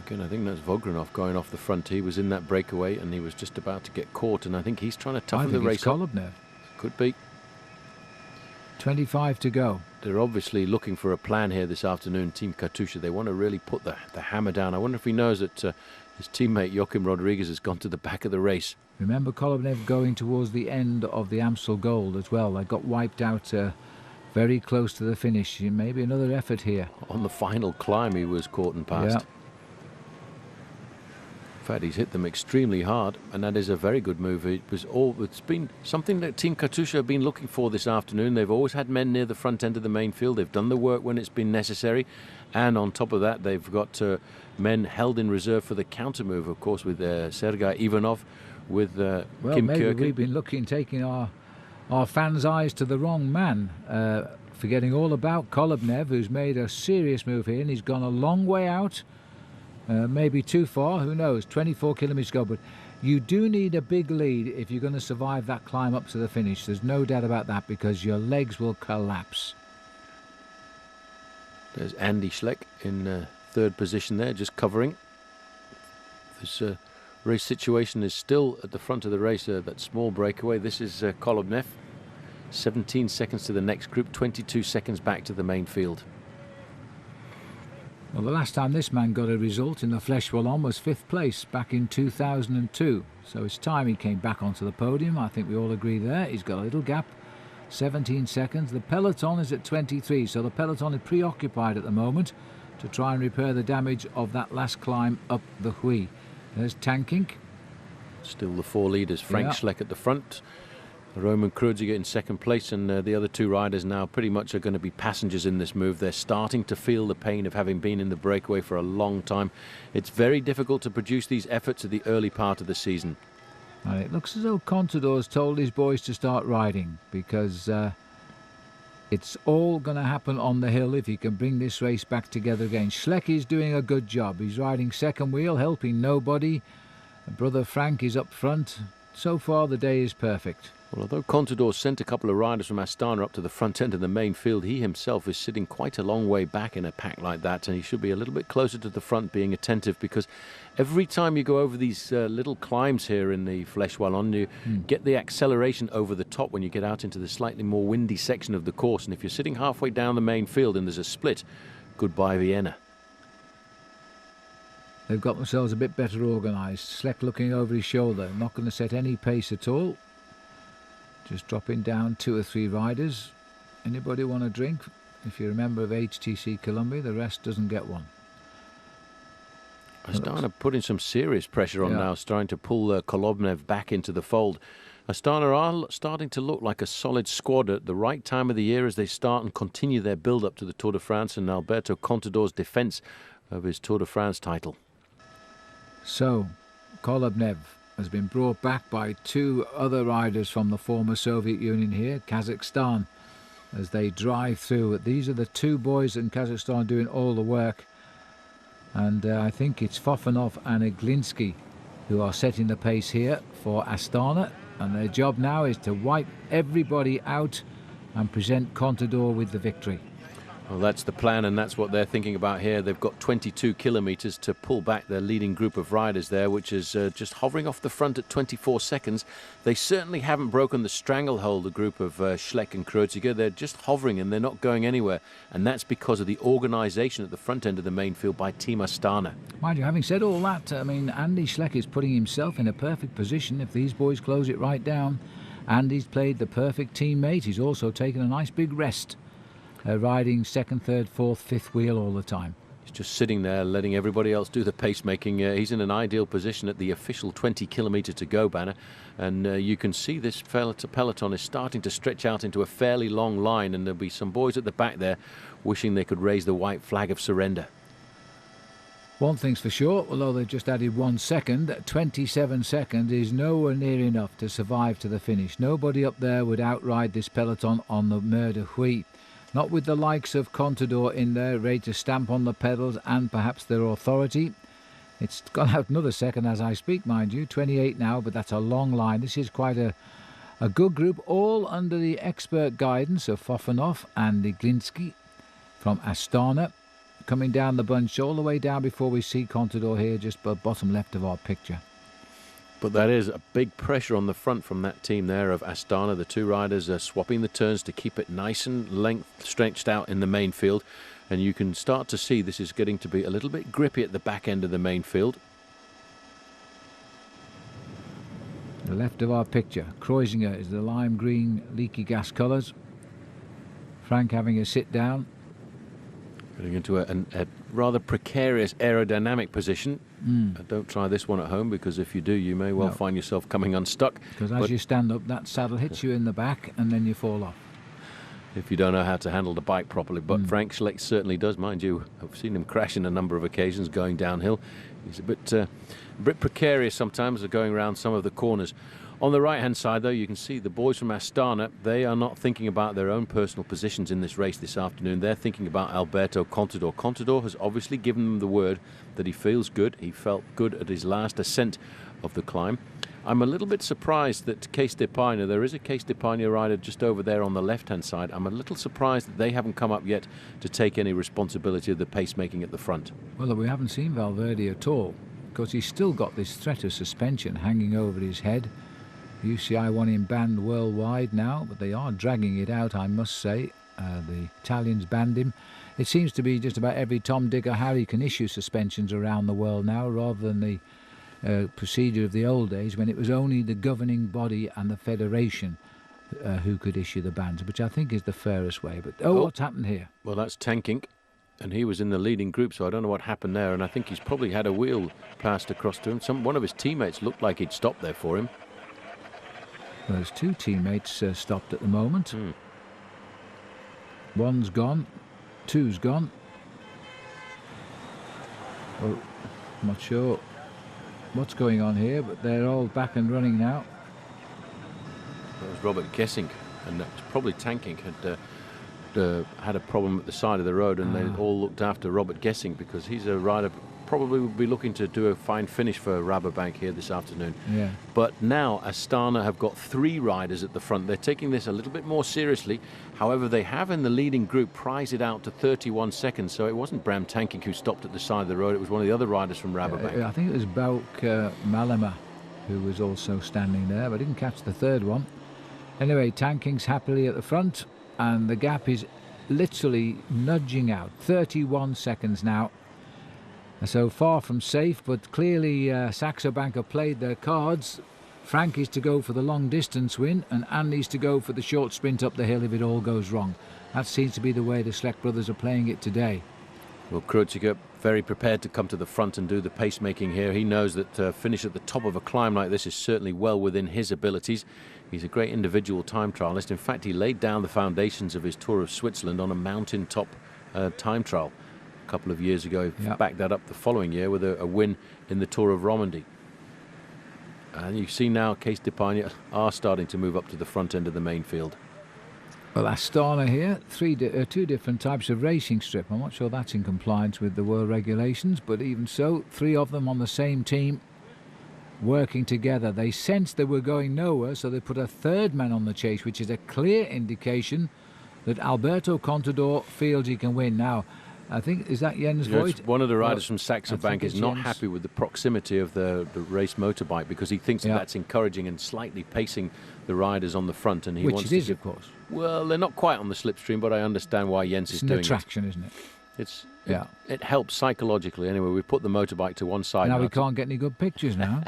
Again, I think that's Vogranov going off the front. He was in that breakaway and he was just about to get caught, and I think he's trying to toughen the race up. Kolobnev. Could be. 25 to go. They're obviously looking for a plan here this afternoon, Team Katusha. They want to really put the hammer down. I wonder if he knows that his teammate Joaquim Rodriguez has gone to the back of the race. Remember Kolobnev going towards the end of the Amstel Gold as well. They got wiped out very close to the finish. Maybe another effort here. On the final climb he was caught and passed. Yeah. In fact, he's hit them extremely hard, and that is a very good move. It's been something that Team Katusha have been looking for this afternoon. They've always had men near the front end of the main field. They've done the work when it's been necessary, and on top of that, they've got men held in reserve for the counter move, of course, with Sergei Ivanov, with Kim maybe Kierkegaard. We've been taking our fans' eyes to the wrong man, forgetting all about Kolobnev, who's made a serious move here, and he's gone a long way out. Maybe too far, who knows, 24 kilometres to go, but you do need a big lead if you're going to survive that climb up to the finish. There's no doubt about that, because your legs will collapse. There's Andy Schleck in 3rd position there, just covering. This race situation is still at the front of the race, that small breakaway. This is Kolobnev, 17 seconds to the next group, 22 seconds back to the main field. Well, the last time this man got a result in the Fléche Wallonne was 5th place back in 2002. So it's time he came back onto the podium. I think we all agree there. He's got a little gap, 17 seconds. The peloton is at 23, so the peloton is preoccupied at the moment to try and repair the damage of that last climb up the Huy. There's Tankink. Still the 4 leaders, Frank Schleck at the front. Roman Kreuziger in 2nd place, and the other 2 riders now pretty much are going to be passengers in this move. They're starting to feel the pain of having been in the breakaway for a long time. It's very difficult to produce these efforts at the early part of the season. And it looks as though Contador's told his boys to start riding, because it's all going to happen on the hill if he can bring this race back together again. Schleck is doing a good job. He's riding 2nd wheel, helping nobody. Brother Frank is up front. So far the day is perfect. Well, although Contador sent a couple of riders from Astana up to the front end of the main field, he himself is sitting quite a long way back in a pack like that, and he should be a little bit closer to the front, being attentive, because every time you go over these little climbs here in the Fléche Wallonne, you get the acceleration over the top when you get out into the slightly more windy section of the course, and if you're sitting halfway down the main field and there's a split, goodbye Vienna. They've got themselves a bit better organised. Schleck looking over his shoulder, not going to set any pace at all. Just dropping down 2 or 3 riders. Anybody want a drink? If you're a member of HTC Columbia, the rest doesn't get one. Astana putting some serious pressure on now, starting to pull Kolobnev back into the fold. Astana are starting to look like a solid squad at the right time of the year as they start and continue their build-up to the Tour de France and Alberto Contador's defence of his Tour de France title. So, Kolobnev has been brought back by 2 other riders from the former Soviet Union here, Kazakhstan, as they drive through. These are the 2 boys in Kazakhstan doing all the work, and I think it's Fofanov and Iglinsky who are setting the pace here for Astana, and their job now is to wipe everybody out and present Contador with the victory. Well, that's the plan, and that's what they're thinking about here. They've got 22 kilometres to pull back their leading group of riders there, which is just hovering off the front at 24 seconds. They certainly haven't broken the stranglehold, the group of Schleck and Kreuziger. They're just hovering and they're not going anywhere, and that's because of the organisation at the front end of the main field by Team Astana. Mind you, having said all that, I mean, Andy Schleck is putting himself in a perfect position if these boys close it right down. Andy's played the perfect teammate. He's also taken a nice big rest. Riding second, third, fourth, fifth wheel all the time. He's just sitting there letting everybody else do the pacemaking. He's in an ideal position at the official 20 kilometre to go banner, and you can see this peloton is starting to stretch out into a fairly long line, and there'll be some boys at the back there wishing they could raise the white flag of surrender. One thing's for sure, although they've just added 1 second, 27 seconds is nowhere near enough to survive to the finish. Nobody up there would outride this peloton on the Mer de Huy. Not with the likes of Contador in there, ready to stamp on the pedals and perhaps their authority. It's gone out another second as I speak, mind you. 28 now, but that's a long line. This is quite a good group, all under the expert guidance of Fofanov and Glinsky from Astana. Coming down the bunch all the way down before we see Contador here, just bottom left of our picture. But that is a big pressure on the front from that team there of Astana. The two riders are swapping the turns to keep it nice and stretched out in the main field. And you can start to see this is getting to be a little bit grippy at the back end of the main field. The left of our picture, Kreuziger is the lime green leaky gas colours. Frank having a sit down. Getting into a rather precarious aerodynamic position. Don't try this one at home, because if you do, you may well find yourself coming unstuck. Because as you stand up, that saddle hits you in the back and then you fall off. If you don't know how to handle the bike properly. But Frank Schleck certainly does, mind you. I've seen him crash in a number of occasions going downhill. He's a bit precarious sometimes going around some of the corners. On the right-hand side, though, you can see the boys from Astana. They are not thinking about their own personal positions in this race this afternoon. They're thinking about Alberto Contador. Contador has obviously given them the word that he feels good. He felt good at his last ascent of the climb. I'm a little bit surprised that Case d'Epargne, there is a Case d'Epargne rider just over there on the left-hand side. I'm a little surprised that they haven't come up yet to take any responsibility of the pacemaking at the front. Well, we haven't seen Valverde at all, because he's still got this threat of suspension hanging over his head. UCI want him banned worldwide now, but they are dragging it out, I must say. The Italians banned him. It seems to be just about every Tom, Dick or Harry can issue suspensions around the world now, rather than the procedure of the old days when it was only the governing body and the federation who could issue the bans, which I think is the fairest way. But what's happened here? Well, that's Tankink, and he was in the leading group, so I don't know what happened there, and I think he's probably had a wheel passed across to him. One of his teammates looked like he'd stopped there for him. Well, there's two teammates stopped at the moment. One's gone, two's gone. Well, I'm not sure what's going on here, but they're all back and running now. That was Robert Gessink, and that's probably Tankink had a problem at the side of the road, and they all looked after Robert Gessink, because he's a rider probably would be looking to do a fine finish for Rabobank here this afternoon. Yeah. But now Astana have got 3 riders at the front. They're taking this a little bit more seriously. However, they have in the leading group prized it out to 31 seconds. So it wasn't Bram Tankink who stopped at the side of the road. It was one of the other riders from Rabobank. I think it was Bauk Malema who was also standing there, but I didn't catch the third one. Anyway, Tankink's happily at the front, and the gap is literally nudging out. 31 seconds now. So far from safe, but clearly Saxo Bank have played their cards. Frank is to go for the long distance win, and Andy's to go for the short sprint up the hill if it all goes wrong. That seems to be the way the Schleck brothers are playing it today. Well, Kreuziger very prepared to come to the front and do the pacemaking here. He knows that finish at the top of a climb like this is certainly well within his abilities. He's a great individual time trialist. In fact, he laid down the foundations of his Tour of Switzerland on a mountaintop time trial a couple of years ago. He backed that up the following year with a win in the Tour of Romandy. And you see now Case d'Epargne are starting to move up to the front end of the main field. Well, Astana here, two different types of racing strip. I'm not sure that's in compliance with the world regulations, but even so, 3 of them on the same team working together. They sensed they were going nowhere, so they put a third man on the chase, which is a clear indication that Alberto Contador feels he can win. Now, I think, is that Jens Voigt? One of the riders from Saxo Bank is not Jens. happy with the proximity of the race motorbike because he thinks that's encouraging and slightly pacing the riders on the front. And he Which wants it is, to of course. Well, they're not quite on the slipstream, but I understand why Jens is doing it. It's an attraction, isn't it? It helps psychologically. Anyway, we put the motorbike to one side. Now we can't get any good pictures now.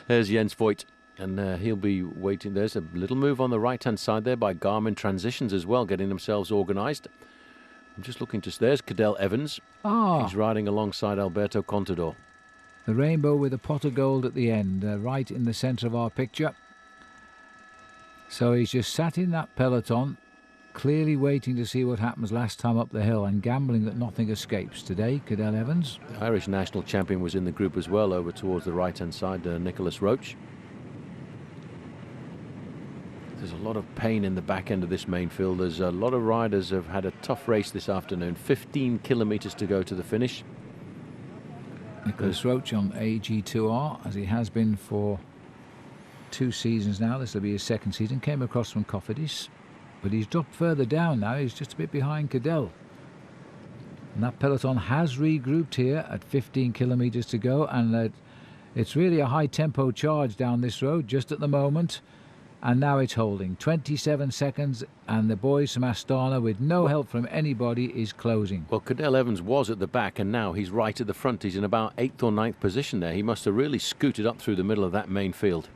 There's Jens Voigt, and he'll be waiting. There's a little move on the right-hand side there by Garmin Transitions as well, getting themselves organised. I'm just looking to... There's Cadel Evans. He's riding alongside Alberto Contador. The rainbow with a pot of gold at the end, right in the centre of our picture. So he's just sat in that peloton, clearly waiting to see what happens last time up the hill and gambling that nothing escapes. Today, Cadel Evans. The Irish national champion was in the group as well, over towards the right-hand side, Nicholas Roach. There's a lot of pain in the back end of this main field. There's a lot of riders have had a tough race this afternoon. 15 kilometres to go to the finish. Nicholas Roach on AG2R, as he has been for 2 seasons now. This will be his 2nd season. Came across from Cofidis, but he's dropped further down now. He's just a bit behind Cadel. And that peloton has regrouped here at 15 kilometres to go, and it's really a high tempo charge down this road just at the moment. And now it's holding 27 seconds, and the boys from Astana, with no help from anybody, is closing. Well, Cadel Evans was at the back, and now he's right at the front. He's in about 8th or 9th position there. He must have really scooted up through the middle of that main field.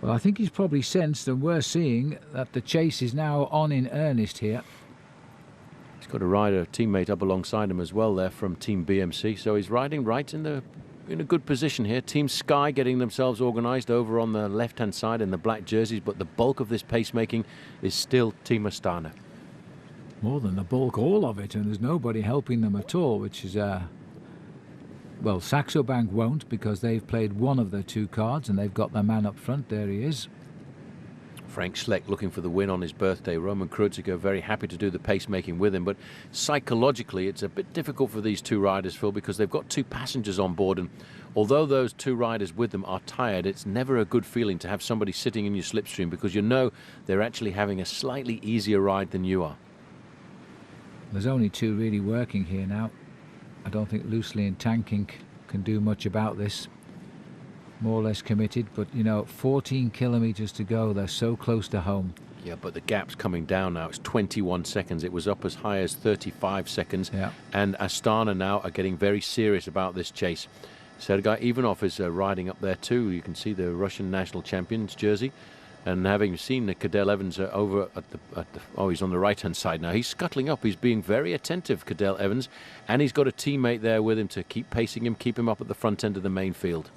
Well, I think he's probably sensed, and we're seeing, that the chase is now on in earnest here. He's got a rider, teammate up alongside him as well there from Team BMC, so he's riding right in a good position here. Team Sky getting themselves organised over on the left-hand side in the black jerseys, but the bulk of this pacemaking is still Team Astana. More than the bulk, all of it, and there's nobody helping them at all, which is, well, Saxo Bank won't, because they've played one of their 2 cards, and they've got their man up front. There he is. Frank Schleck looking for the win on his birthday. Roman Kreuziger very happy to do the pacemaking with him, but psychologically it's a bit difficult for these 2 riders, Phil, because they've got 2 passengers on board, and although those 2 riders with them are tired, it's never a good feeling to have somebody sitting in your slipstream, because you know they're actually having a slightly easier ride than you are. There's only 2 really working here now. I don't think Loosely and Tankink can do much about this. More or less committed, but you know, 14 kilometres to go. They're so close to home. Yeah, but the gap's coming down now. It's 21 seconds. It was up as high as 35 seconds. Yeah. And Astana now are getting very serious about this chase. Sergei Ivanov is riding up there too. You can see the Russian national champion's jersey. And having seen the Cadel Evans over at the he's on the right-hand side now. He's scuttling up. He's being very attentive, Cadel Evans. And he's got a teammate there with him to keep pacing him, keep him up at the front end of the main field.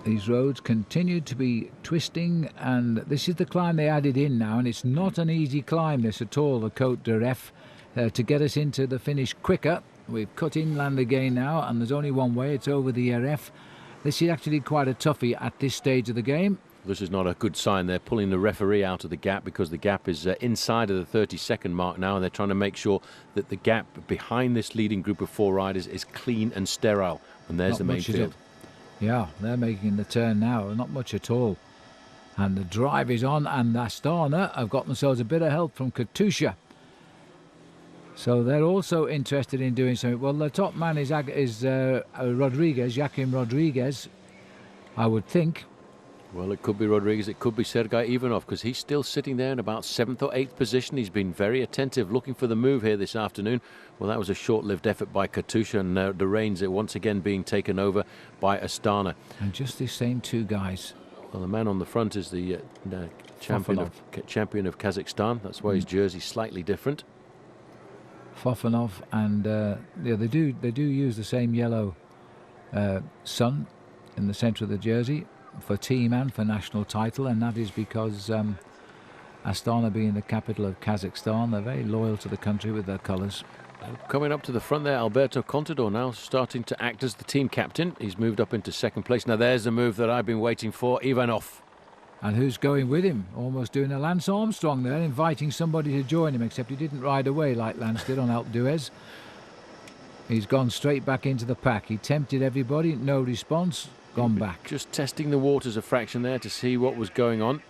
These roads continue to be twisting, and this is the climb they added in now, and it's not an easy climb this at all, the Côte de Ref, to get us into the finish quicker. We've cut inland again now, and there's only one way, it's over the RF. This is actually quite a toughie at this stage of the game. This is not a good sign. They're pulling the referee out of the gap because the gap is inside of the 30-second mark now, and they're trying to make sure that the gap behind this leading group of 4 riders is clean and sterile. And there's the main field. Yeah, they're making the turn now, not much at all. And the drive is on, and Astana have got themselves a bit of help from Katusha. So they're also interested in doing something. Well, the top man is Rodriguez, Joaquim Rodriguez, I would think. Well, it could be Rodriguez, it could be Sergei Ivanov, because he's still sitting there in about 7th or 8th position. He's been very attentive, looking for the move here this afternoon. Well, that was a short-lived effort by Katusha, and the reins are once again being taken over by Astana. And just the same 2 guys. Well, the man on the front is the champion of Kazakhstan. That's why his jersey's slightly different. Fofanov, and yeah, they do use the same yellow sun in the centre of the jersey for team and for national title, and that is because Astana being the capital of Kazakhstan, they're very loyal to the country with their colours. Coming up to the front there, Alberto Contador now starting to act as the team captain. He's moved up into 2nd place. Now there's the move that I've been waiting for, Ivanov. And who's going with him? Almost doing a Lance Armstrong there, inviting somebody to join him, except he didn't ride away like Lance did on Alpe d'Huez. He's gone straight back into the pack. He tempted everybody, no response, gone back. Just testing the waters a fraction there to see what was going on.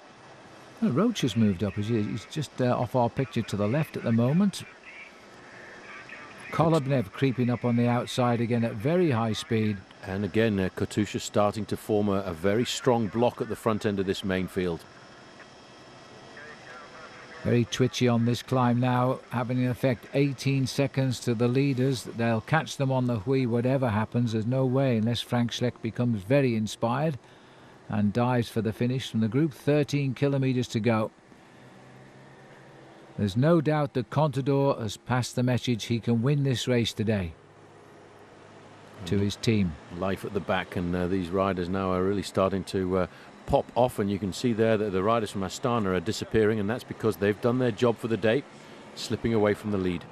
Well, Roach has moved up. He's just off our picture to the left at the moment. Kolobnev creeping up on the outside again at very high speed. And again, Katusha starting to form a very strong block at the front end of this main field. Very twitchy on this climb now, having in effect 18 seconds to the leaders. They'll catch them on the Hui whatever happens. There's no way unless Frank Schleck becomes very inspired and dives for the finish from the group. 13 kilometres to go. There's no doubt that Contador has passed the message he can win this race today to his team. Life at the back, and these riders now are really starting to pop off, and you can see there that the riders from Astana are disappearing, and that's because they've done their job for the day, slipping away from the lead.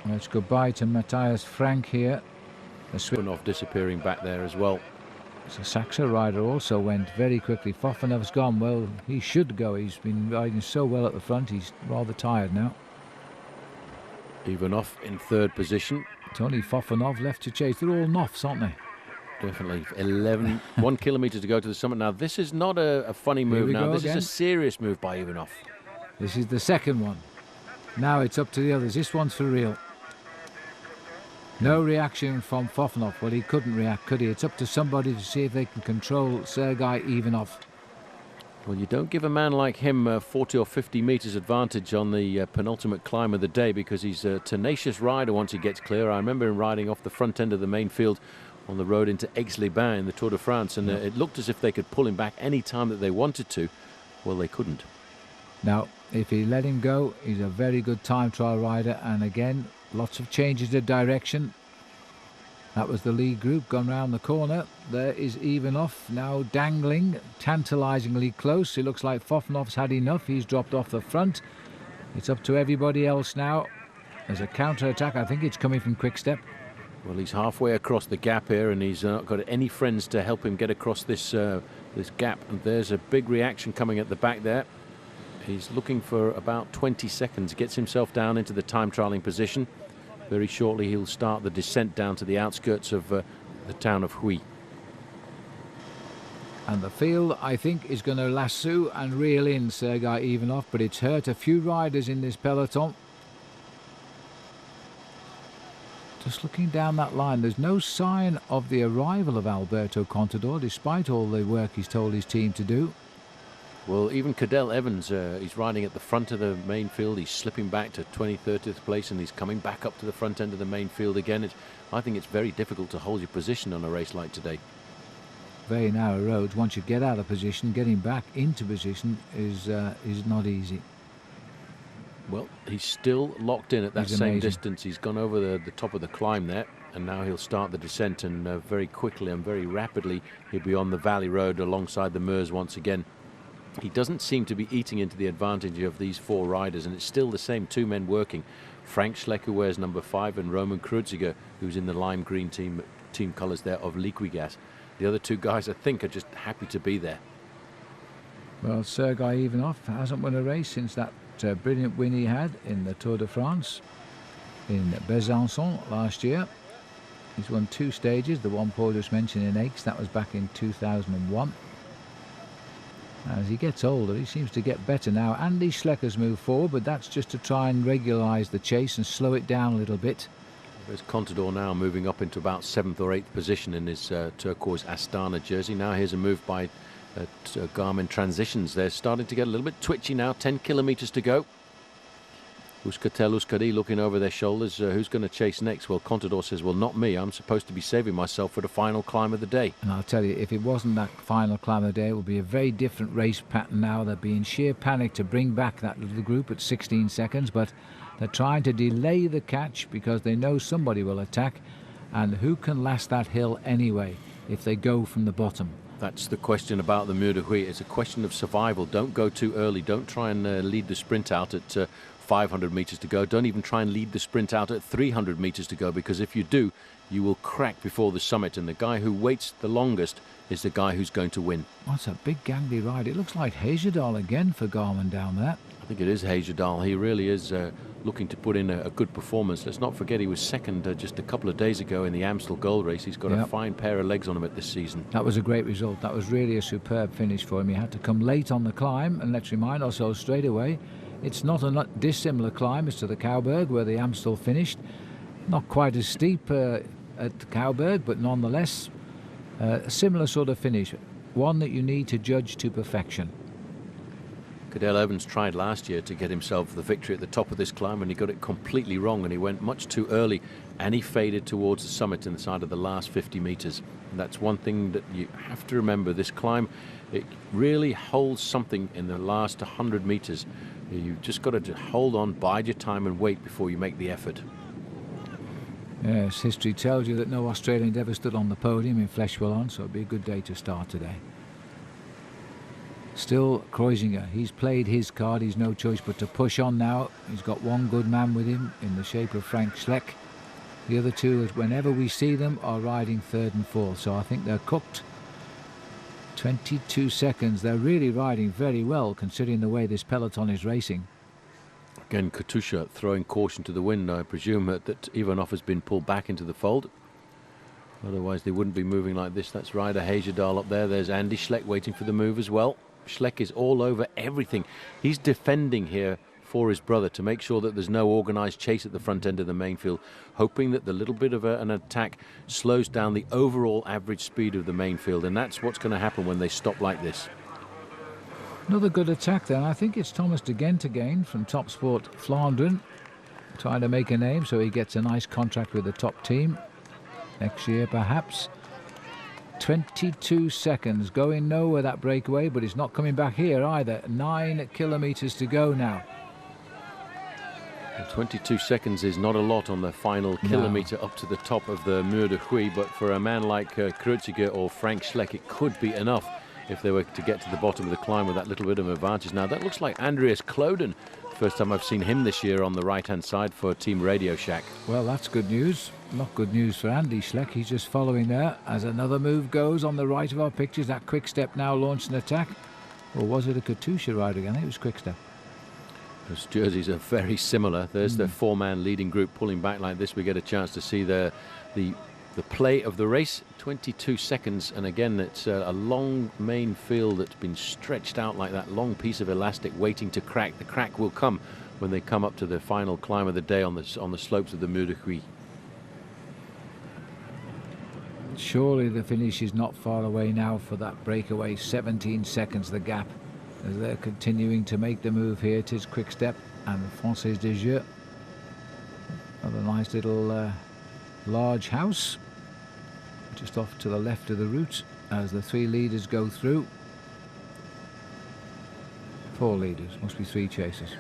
Let's goodbye to Matthias Frank here. Fofanov disappearing back there as well. The Saxo rider also went very quickly. Fofanov's gone. Well, he should go. He's been riding so well at the front. He's rather tired now. Ivanov in third position. It's only Fofanov left to chase. They're all Noffs, aren't they? Definitely. 1 kilometre to go to the summit. Now, this is not a funny move now. This is a serious move by Ivanov. This is the second one. Now it's up to the others. This one's for real. No reaction from Fofanov. Well, he couldn't react, could he? It's up to somebody to see if they can control Sergei Ivanov. Well, you don't give a man like him 40 or 50 metres advantage on the penultimate climb of the day, because he's a tenacious rider once he gets clear. I remember him riding off the front end of the main field on the road into Aix-les-Bains in the Tour de France, and it looked as if they could pull him back any time that they wanted to. Well, they couldn't. Now, if he let him go, he's a very good time trial rider, and again, lots of changes of direction. That was the lead group gone round the corner. There is Ivanov now dangling, tantalisingly close. It looks like Fofanov's had enough. He's dropped off the front. It's up to everybody else now. There's a counter-attack. I think it's coming from Quick-Step. Well, he's halfway across the gap here, and he's not got any friends to help him get across this this gap. And there's a big reaction coming at the back there. He's looking for about 20 seconds, gets himself down into the time trialing position. Very shortly he'll start the descent down to the outskirts of the town of Hui. And the field, I think, is going to lasso and reel in Sergei Ivanov, but it's hurt a few riders in this peloton. Just looking down that line, there's no sign of the arrival of Alberto Contador, despite all the work he's told his team to do. Well, even Cadel Evans, he's riding at the front of the main field. He's slipping back to 20th, 30th place, and he's coming back up to the front end of the main field again. I think it's very difficult to hold your position on a race like today. Very narrow roads. Once you get out of position, getting back into position is not easy. Well, he's still locked in at that same amazing distance. He's gone over the top of the climb there, and now he'll start the descent, and very quickly and very rapidly he'll be on the valley road alongside the Meuse once again. He doesn't seem to be eating into the advantage of these four riders, and it's still the same two men working. Frank Schleck, who wears number 5, and Roman Kreuziger, who's in the lime green team colours there of Liquigas. The other two guys, I think, are just happy to be there. Well, Sergei Ivanov hasn't won a race since that brilliant win he had in the Tour de France in Besançon last year. He's won 2 stages, the one Paul just mentioned in Aix, that was back in 2001. As he gets older, he seems to get better now. Andy Schleck has moved forward, but that's just to try and regularise the chase and slow it down a little bit. There's Contador now moving up into about 7th or 8th position in his turquoise Astana jersey. Now here's a move by Garmin Transitions. They're starting to get a little bit twitchy now. 10 kilometres to go. Euskaltel-Euskadi looking over their shoulders. Who's going to chase next? Well, Contador says, well, not me. I'm supposed to be saving myself for the final climb of the day. And I'll tell you, if it wasn't that final climb of the day, it would be a very different race pattern now. They'd be in sheer panic to bring back that little group at 16 seconds, but they're trying to delay the catch because they know somebody will attack. And who can last that hill anyway if they go from the bottom? That's the question about the Mur de Huy. It's a question of survival. Don't go too early. Don't try and lead the sprint out at 500 metres to go. Don't even try and lead the sprint out at 300 metres to go, because if you do, you will crack before the summit, and the guy who waits the longest is the guy who's going to win. That's a big gangly ride. It looks like Hezjedal again for Garmin down there. I think it is Hejerdal. He really is looking to put in a good performance. Let's not forget he was second just a couple of days ago in the Amstel Gold Race. He's got a fine pair of legs on him at this season. That was a great result. That was really a superb finish for him. He had to come late on the climb, and let's remind ourselves straight away, it's not a dissimilar climb as to the Cowberg where the Amstel finished. Not quite as steep at Cowberg, but nonetheless a similar sort of finish. One that you need to judge to perfection. Cadel Evans tried last year to get himself the victory at the top of this climb, and he got it completely wrong, and he went much too early, and he faded towards the summit inside of the last 50 metres. And that's one thing that you have to remember. This climb, it really holds something in the last 100 metres. You've just got to hold on, bide your time and wait before you make the effort. Yes, history tells you that no Australian ever stood on the podium in Fléche Wallonne, so it'd be a good day to start today. Still Kreuziger, he's played his card, he's no choice but to push on now. He's got one good man with him in the shape of Frank Schleck. The other two, whenever we see them, are riding third and fourth, so I think they're cooked. 22 seconds, they're really riding very well considering the way this peloton is racing. Again, Katusha throwing caution to the wind. I presume that Ivanov has been pulled back into the fold. Otherwise they wouldn't be moving like this. That's rider Hejerdal up there. There's Andy Schleck waiting for the move as well. Schleck is all over everything. He's defending here for his brother to make sure that there's no organised chase at the front end of the main field, hoping that the little bit of an attack slows down the overall average speed of the main field, and that's what's going to happen when they stop like this. Another good attack then. I think it's Thomas de Gent again from Top Sport Flandern, trying to make a name so he gets a nice contract with the top team next year perhaps. 22 seconds, going nowhere that breakaway, but it's not coming back here either. 9 kilometres to go now. 22 seconds is not a lot on the final kilometre up to the top of the Mur de Huy, but for a man like Kreuziger or Frank Schleck, it could be enough if they were to get to the bottom of the climb with that little bit of advantage. Now that looks like Andreas Kloden. First time I've seen him this year on the right-hand side for Team Radio Shack. Well, that's good news. Not good news for Andy Schleck. He's just following there as another move goes on the right of our pictures. That Quick Step now launched an attack. Or was it a Katusha ride again? I think it was Quick Step. Those jerseys are very similar. There's the four-man leading group pulling back like this. We get a chance to see the play of the race. 22 seconds, and again it's a long main field that's been stretched out like that long piece of elastic waiting to crack. The crack will come when they come up to the final climb of the day on the slopes of the Mur de Huy. Surely the finish is not far away now for that breakaway. 17 seconds the gap as they're continuing to make the move here. It is Quick Step and Française des Jeux. Another nice little large house just off to the left of the route as the three leaders go through. 4 leaders, must be 3 chasers.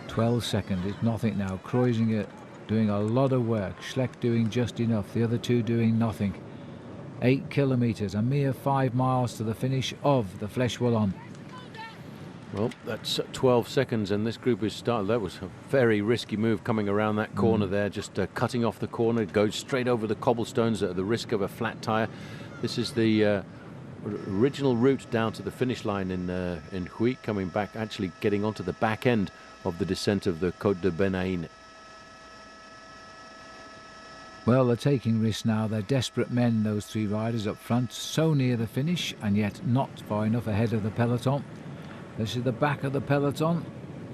12 seconds, it's nothing now. Kreuziger doing a lot of work, Schleck doing just enough, the other two doing nothing. 8 kilometres, a mere 5 miles to the finish of the Fléche Wallonne. Well, that's 12 seconds, and this group is started. That was a very risky move coming around that corner there, just cutting off the corner. It goes straight over the cobblestones at the risk of a flat tyre. This is the original route down to the finish line in Huy, coming back, actually getting onto the back end of the descent of the Côte de Benaïne. Well, they're taking risks now. They're desperate men, those 3 riders up front, so near the finish and yet not far enough ahead of the peloton. This is the back of the peloton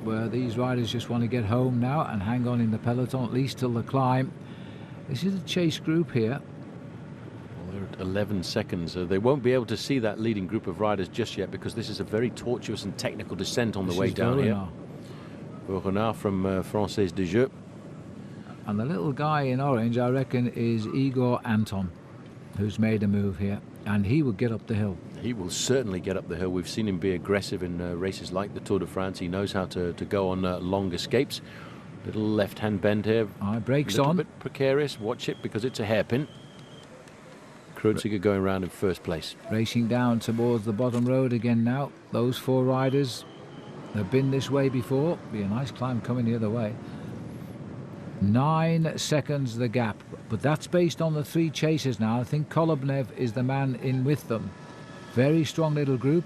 where these riders just want to get home now and hang on in the peloton at least till the climb. This is a chase group here. Well, they're at 11 seconds. They won't be able to see that leading group of riders just yet because this is a very tortuous and technical descent on the way down here. Renard from Française des Jeux. And the little guy in orange, I reckon, is Igor Anton, who's made a move here, and he will get up the hill. He will certainly get up the hill. We've seen him be aggressive in races like the Tour de France. He knows how to go on long escapes. Little left-hand bend here. Brakes on. A little bit precarious. Watch it because it's a hairpin. Kreuziger going around in first place. Racing down towards the bottom road again now. Those 4 riders have been this way before. Be a nice climb coming the other way. 9 seconds the gap, but that's based on the 3 chasers now. I think Kolobnev is the man in with them. Very strong little group.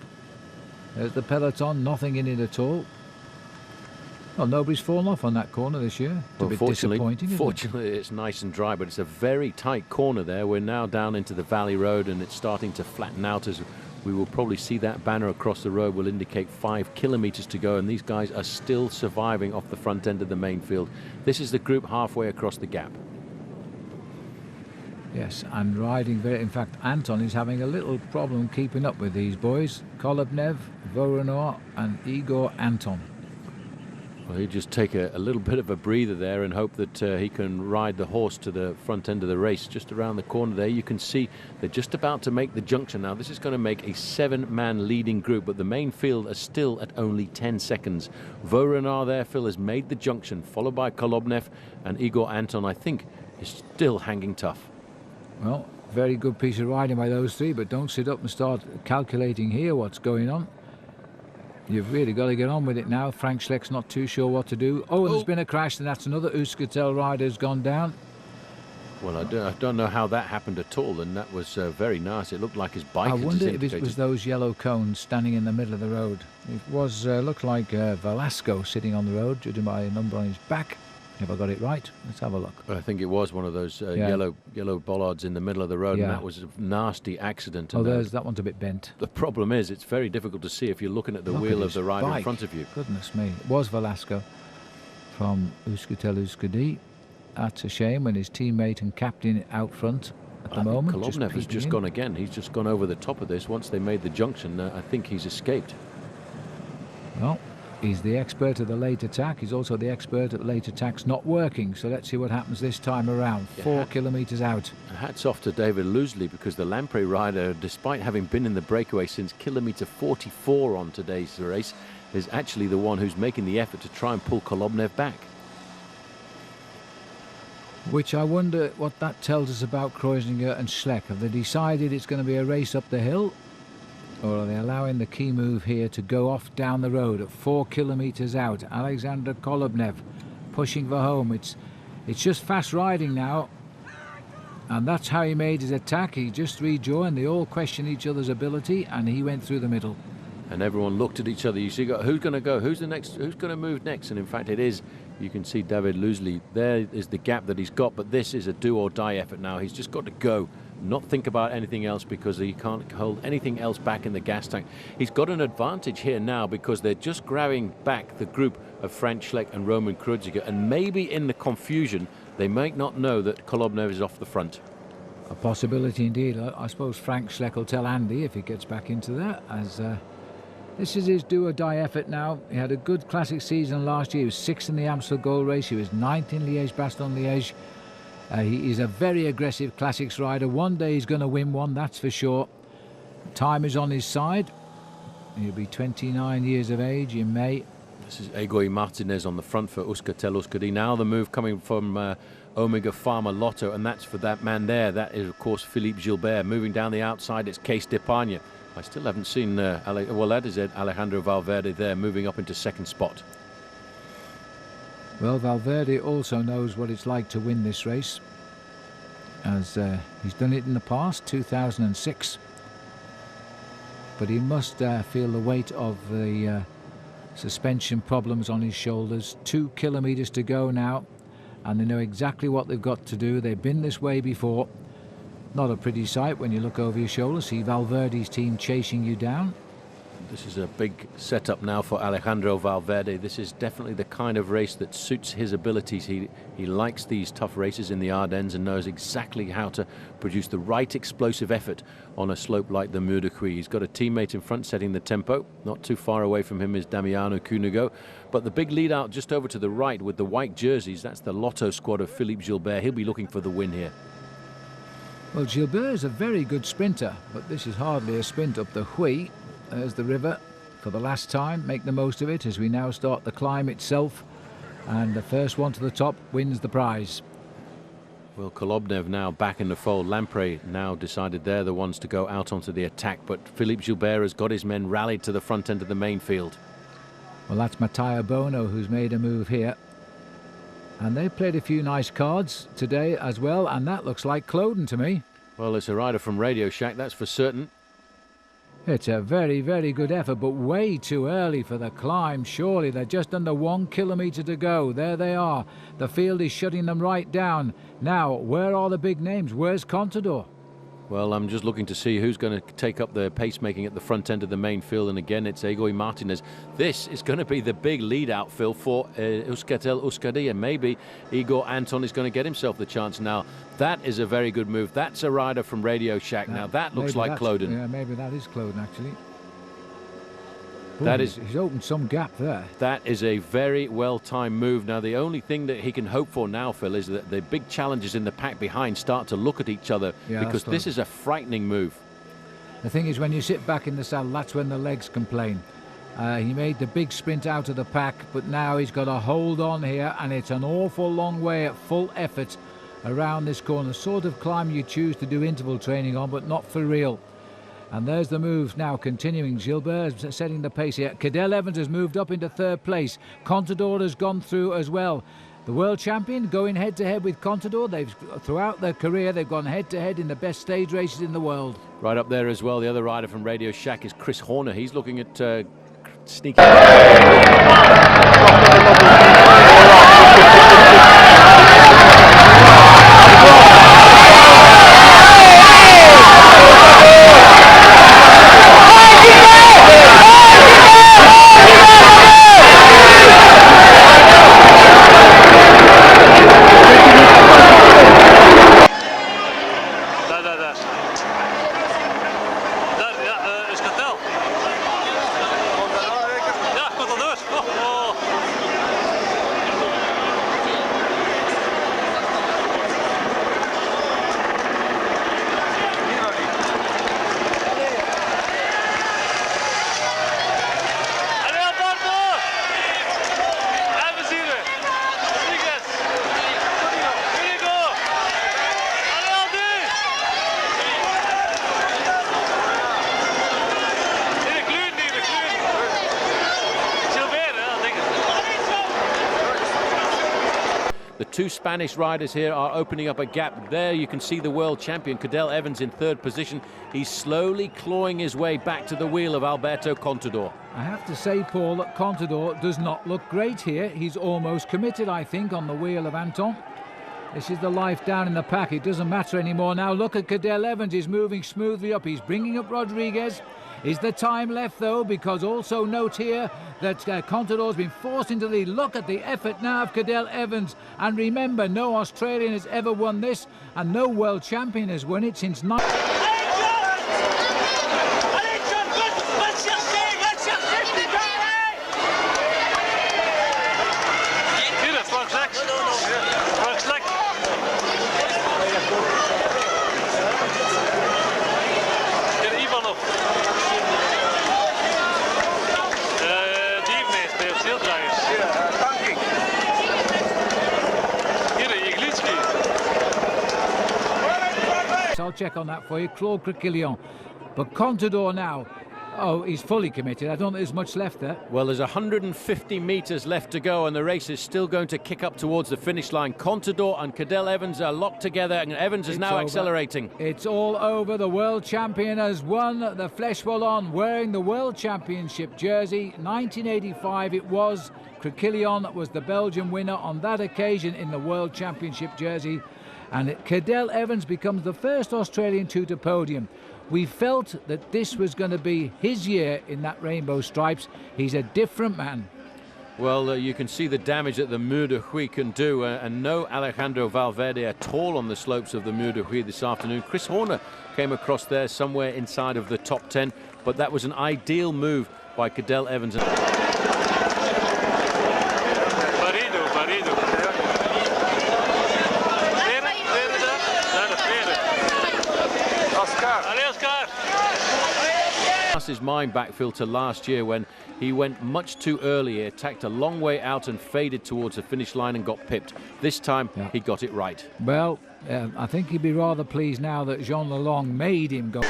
There's the peloton, nothing in it at all. Well, nobody's fallen off on that corner this year. It's a bit disappointing, isn't it? Fortunately, it's nice and dry, but it's a very tight corner there. We're now down into the valley road, and it's starting to flatten out as we will probably see that banner across the road will indicate 5 kilometers to go, and these guys are still surviving off the front end of the main field. This is the group halfway across the gap. Yes, and riding very. In fact, Anton is having a little problem keeping up with these boys. Kolobnev, Voronor, and Igor Anton. Well, he'll just take a little bit of a breather there and hope that he can ride the horse to the front end of the race. Just around the corner there, you can see they're just about to make the junction now. This is going to make a 7-man leading group, but the main field is still at only 10 seconds. Voronor there, Phil, has made the junction, followed by Kolobnev, and Igor Anton, I think, is still hanging tough. Well, very good piece of riding by those three, but don't sit up and start calculating here what's going on. You've really got to get on with it now. Frank Schleck's not too sure what to do. Oh, and there's been a crash, and that's another Euskaltel rider who's gone down. Well, I don't know how that happened at all, and that was very nice. It looked like his bike. I wonder if it was those yellow cones standing in the middle of the road. It was looked like Velasco sitting on the road, judging by a number on his back. Have I got it right? Let's have a look. I think it was one of those yellow bollards in the middle of the road, and that was a nasty accident. Oh, there's that one's a bit bent. The problem is it's very difficult to see if you're looking at the wheel of the rider in front of you. Goodness me. It was Velasco from Euskaltel Euskadi. That's a shame when his teammate and captain out front at the moment. Kolobnev has just gone again. He's just gone over the top of this. Once they made the junction, I think he's escaped. Well, he's the expert of the late attack. He's also the expert at late attacks not working. So let's see what happens this time around. 4 kilometres out. Hats off to David Loosley, because the Lamprey rider, despite having been in the breakaway since kilometre 44 on today's race, is actually the one who's making the effort to try and pull Kolobnev back. Which I wonder what that tells us about Kreuziger and Schleck. Have they decided it's going to be a race up the hill? Or are they allowing the key move here to go off down the road at 4 kilometres out? Alexander Kolobnev pushing for home. It's just fast riding now. And that's how he made his attack. He just rejoined. They all questioned each other's ability, and he went through the middle. And everyone looked at each other. You see, who's going to go? Who's the next? Who's going to move next? And in fact, it is. You can see David Loosley. There is the gap that he's got. But this is a do-or-die effort now. He's just got to go. Not think about anything else, because he can't hold anything else back in the gas tank. He's got an advantage here now because they're just grabbing back the group of Frank Schleck and Roman Kreuziger, and maybe in the confusion they might not know that Kolobnev is off the front. A possibility indeed. I suppose Frank Schleck will tell Andy if he gets back into there, as this is his do-or-die effort now. He had a good classic season last year. He was 6th in the Amstel Gold Race. He was 9th in Liège-Bastogne-Liège. He is a very aggressive classics rider. One day he's going to win one, that's for sure. Time is on his side. He'll be 29 years of age in May. This is Egoy Martinez on the front for Euskaltel Euskadi. Now the move coming from Omega Pharma Lotto, and that's for that man there. That is, of course, Philippe Gilbert. Moving down the outside, it's Case d'Epargne. I still haven't seen, well, that is it, Alejandro Valverde there, moving up into second spot. Well, Valverde also knows what it's like to win this race, as he's done it in the past, 2006. But he must feel the weight of the suspension problems on his shoulders. 2 kilometres to go now, and they know exactly what they've got to do. They've been this way before. Not a pretty sight when you look over your shoulder, see Valverde's team chasing you down. This is a big setup now for Alejandro Valverde. This is definitely the kind of race that suits his abilities. He likes these tough races in the Ardennes and knows exactly how to produce the right explosive effort on a slope like the Mur de Huy. He's got a teammate in front setting the tempo. Not too far away from him is Damiano Cunego. But the big lead out just over to the right with the white jerseys, that's the Lotto squad of Philippe Gilbert. He'll be looking for the win here. Well, Gilbert is a very good sprinter, but this is hardly a sprint up the Huy. There's the river for the last time. Make the most of it as we now start the climb itself. And the first one to the top wins the prize. Well, Kolobnev now back in the fold. Lamprey now decided they're the ones to go out onto the attack. But Philippe Gilbert has got his men rallied to the front end of the main field. Well, that's Matteo Bono who's made a move here. And they've played a few nice cards today as well. And that looks like Cloden to me. Well, it's a rider from Radio Shack, that's for certain. It's a very, very good effort, but way too early for the climb, surely. They're just under 1 kilometre to go. There they are. The field is shutting them right down. Now, where are the big names? Where's Contador? Well, I'm just looking to see who's going to take up the pacemaking at the front end of the main field. And again, it's Egoy Martinez. This is going to be the big lead-out, Phil, for Euskaltel Euskadi. And maybe Igor Anton is going to get himself the chance now. That is a very good move. That's a rider from Radio Shack. Now, that looks like Cloden. Yeah, maybe that is Cloden, actually. That he's opened some gap there. That is a very well-timed move. Now, the only thing that he can hope for now, Phil, is that the big challenges in the pack behind start to look at each other, because this is a frightening move. The thing is, when you sit back in the saddle, that's when the legs complain. He made the big sprint out of the pack, but now he's got to hold on here, and it's an awful long way at full effort around this corner. Sort of climb you choose to do interval training on, but not for real. And there's the moves now continuing. Gilbert is setting the pace here. Cadel Evans has moved up into third place. Contador has gone through as well. The world champion going head-to-head with Contador. Throughout their career, they've gone head-to-head in the best stage races in the world. Right up there as well, the other rider from Radio Shack is Chris Horner. He's looking at sneaking. Two Spanish riders here are opening up a gap. There you can see the world champion, Cadel Evans, in third position. He's slowly clawing his way back to the wheel of Alberto Contador. I have to say, Paul, that Contador does not look great here. He's almost committed, I think, on the wheel of Anton. This is the life down in the pack. It doesn't matter anymore. Now look at Cadel Evans. He's moving smoothly up. He's bringing up Rodriguez. Is the time left, though? Because also note here that Contador's been forced into the lead. Look at the effort now of Cadel Evans. And remember, no Australian has ever won this, and no world champion has won it since... I'll check on that for you. Claude Criquillon. But Contador now, oh, he's fully committed. I don't think there's much left there. Well, there's 150 metres left to go, and the race is still going to kick up towards the finish line. Contador and Cadel Evans are locked together, and Evans is now accelerating. It's all over. The world champion has won the Fléche Wallonne, wearing the world championship jersey. 1985 it was. Criquillon was the Belgian winner on that occasion in the world championship jersey. And Cadel Evans becomes the first Australian to podium. We felt that this was going to be his year in that rainbow stripes. He's a different man. Well, you can see the damage that the Mur de Huy can do, and no Alejandro Valverde at all on the slopes of the Mur de Huy this afternoon. Chris Horner came across there somewhere inside of the top 10, but that was an ideal move by Cadel Evans. His mind back, Phil, to last year when he went much too early. He attacked a long way out and faded towards the finish line and got pipped. This time he got it right. Well, I think he'd be rather pleased now that Jean Lalonde made him go.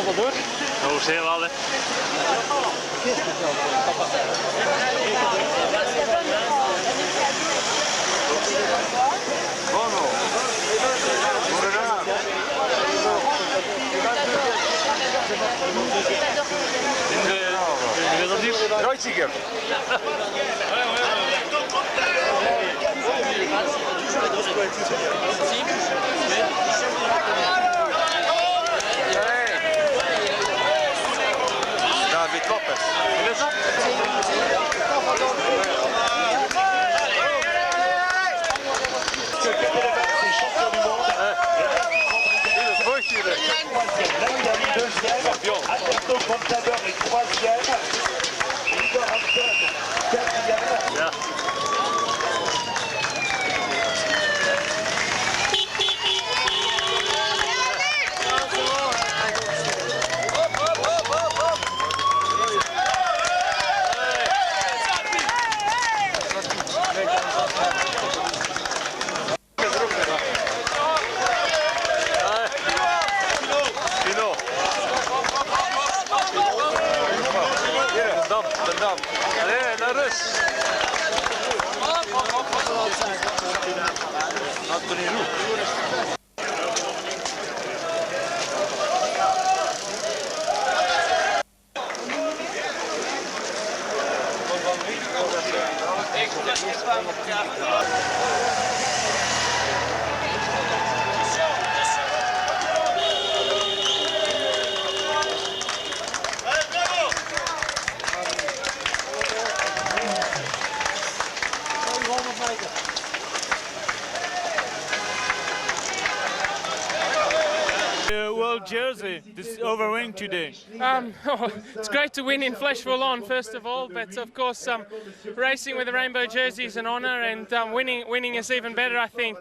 van vandoor? Oh, zeer wel, hè. Kreuziger. David Lopez. Alberto Contador est troisième. Igor Hansen, quatrième. Allez, naar rust. Anthony Roux. World jersey, this overwing today. It's great to win in Fléche Wallonne first of all, but of course racing with the rainbow jersey is an honour, and winning is even better, I think.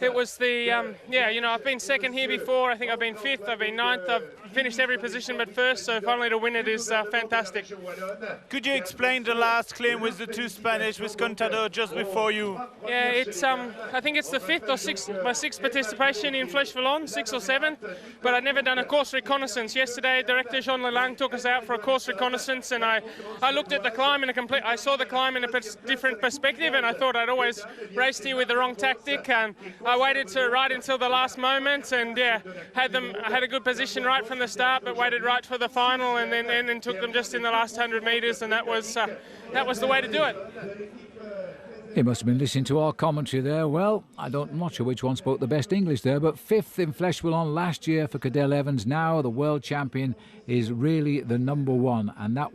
It was the I've been second here before. I think I've been fifth, I've been ninth, I've finished every position but first, so finally to win it is fantastic. Could you explain the last claim with the two Spanish, with Contador just before you? Yeah, it's I think it's the fifth or sixth, my sixth participation in Fléche Wallonne, sixth or seventh, but I'd never done a course reconnaissance. Yesterday, Director Jean Lelang took us out for a course reconnaissance, and I looked at the climb in I saw the climb in a different perspective, and I thought I'd always raced here with the wrong tactic, and I waited to ride until the last moment, and yeah, I had a good position right from the start, but waited right for the final, and then took them just in the last 100 metres, and that was the way to do it. He must have been listening to our commentary there. Well, I'm not sure which one spoke the best English there, but fifth in Fléche Wallonne last year for Cadel Evans. Now the world champion is really the number one, and that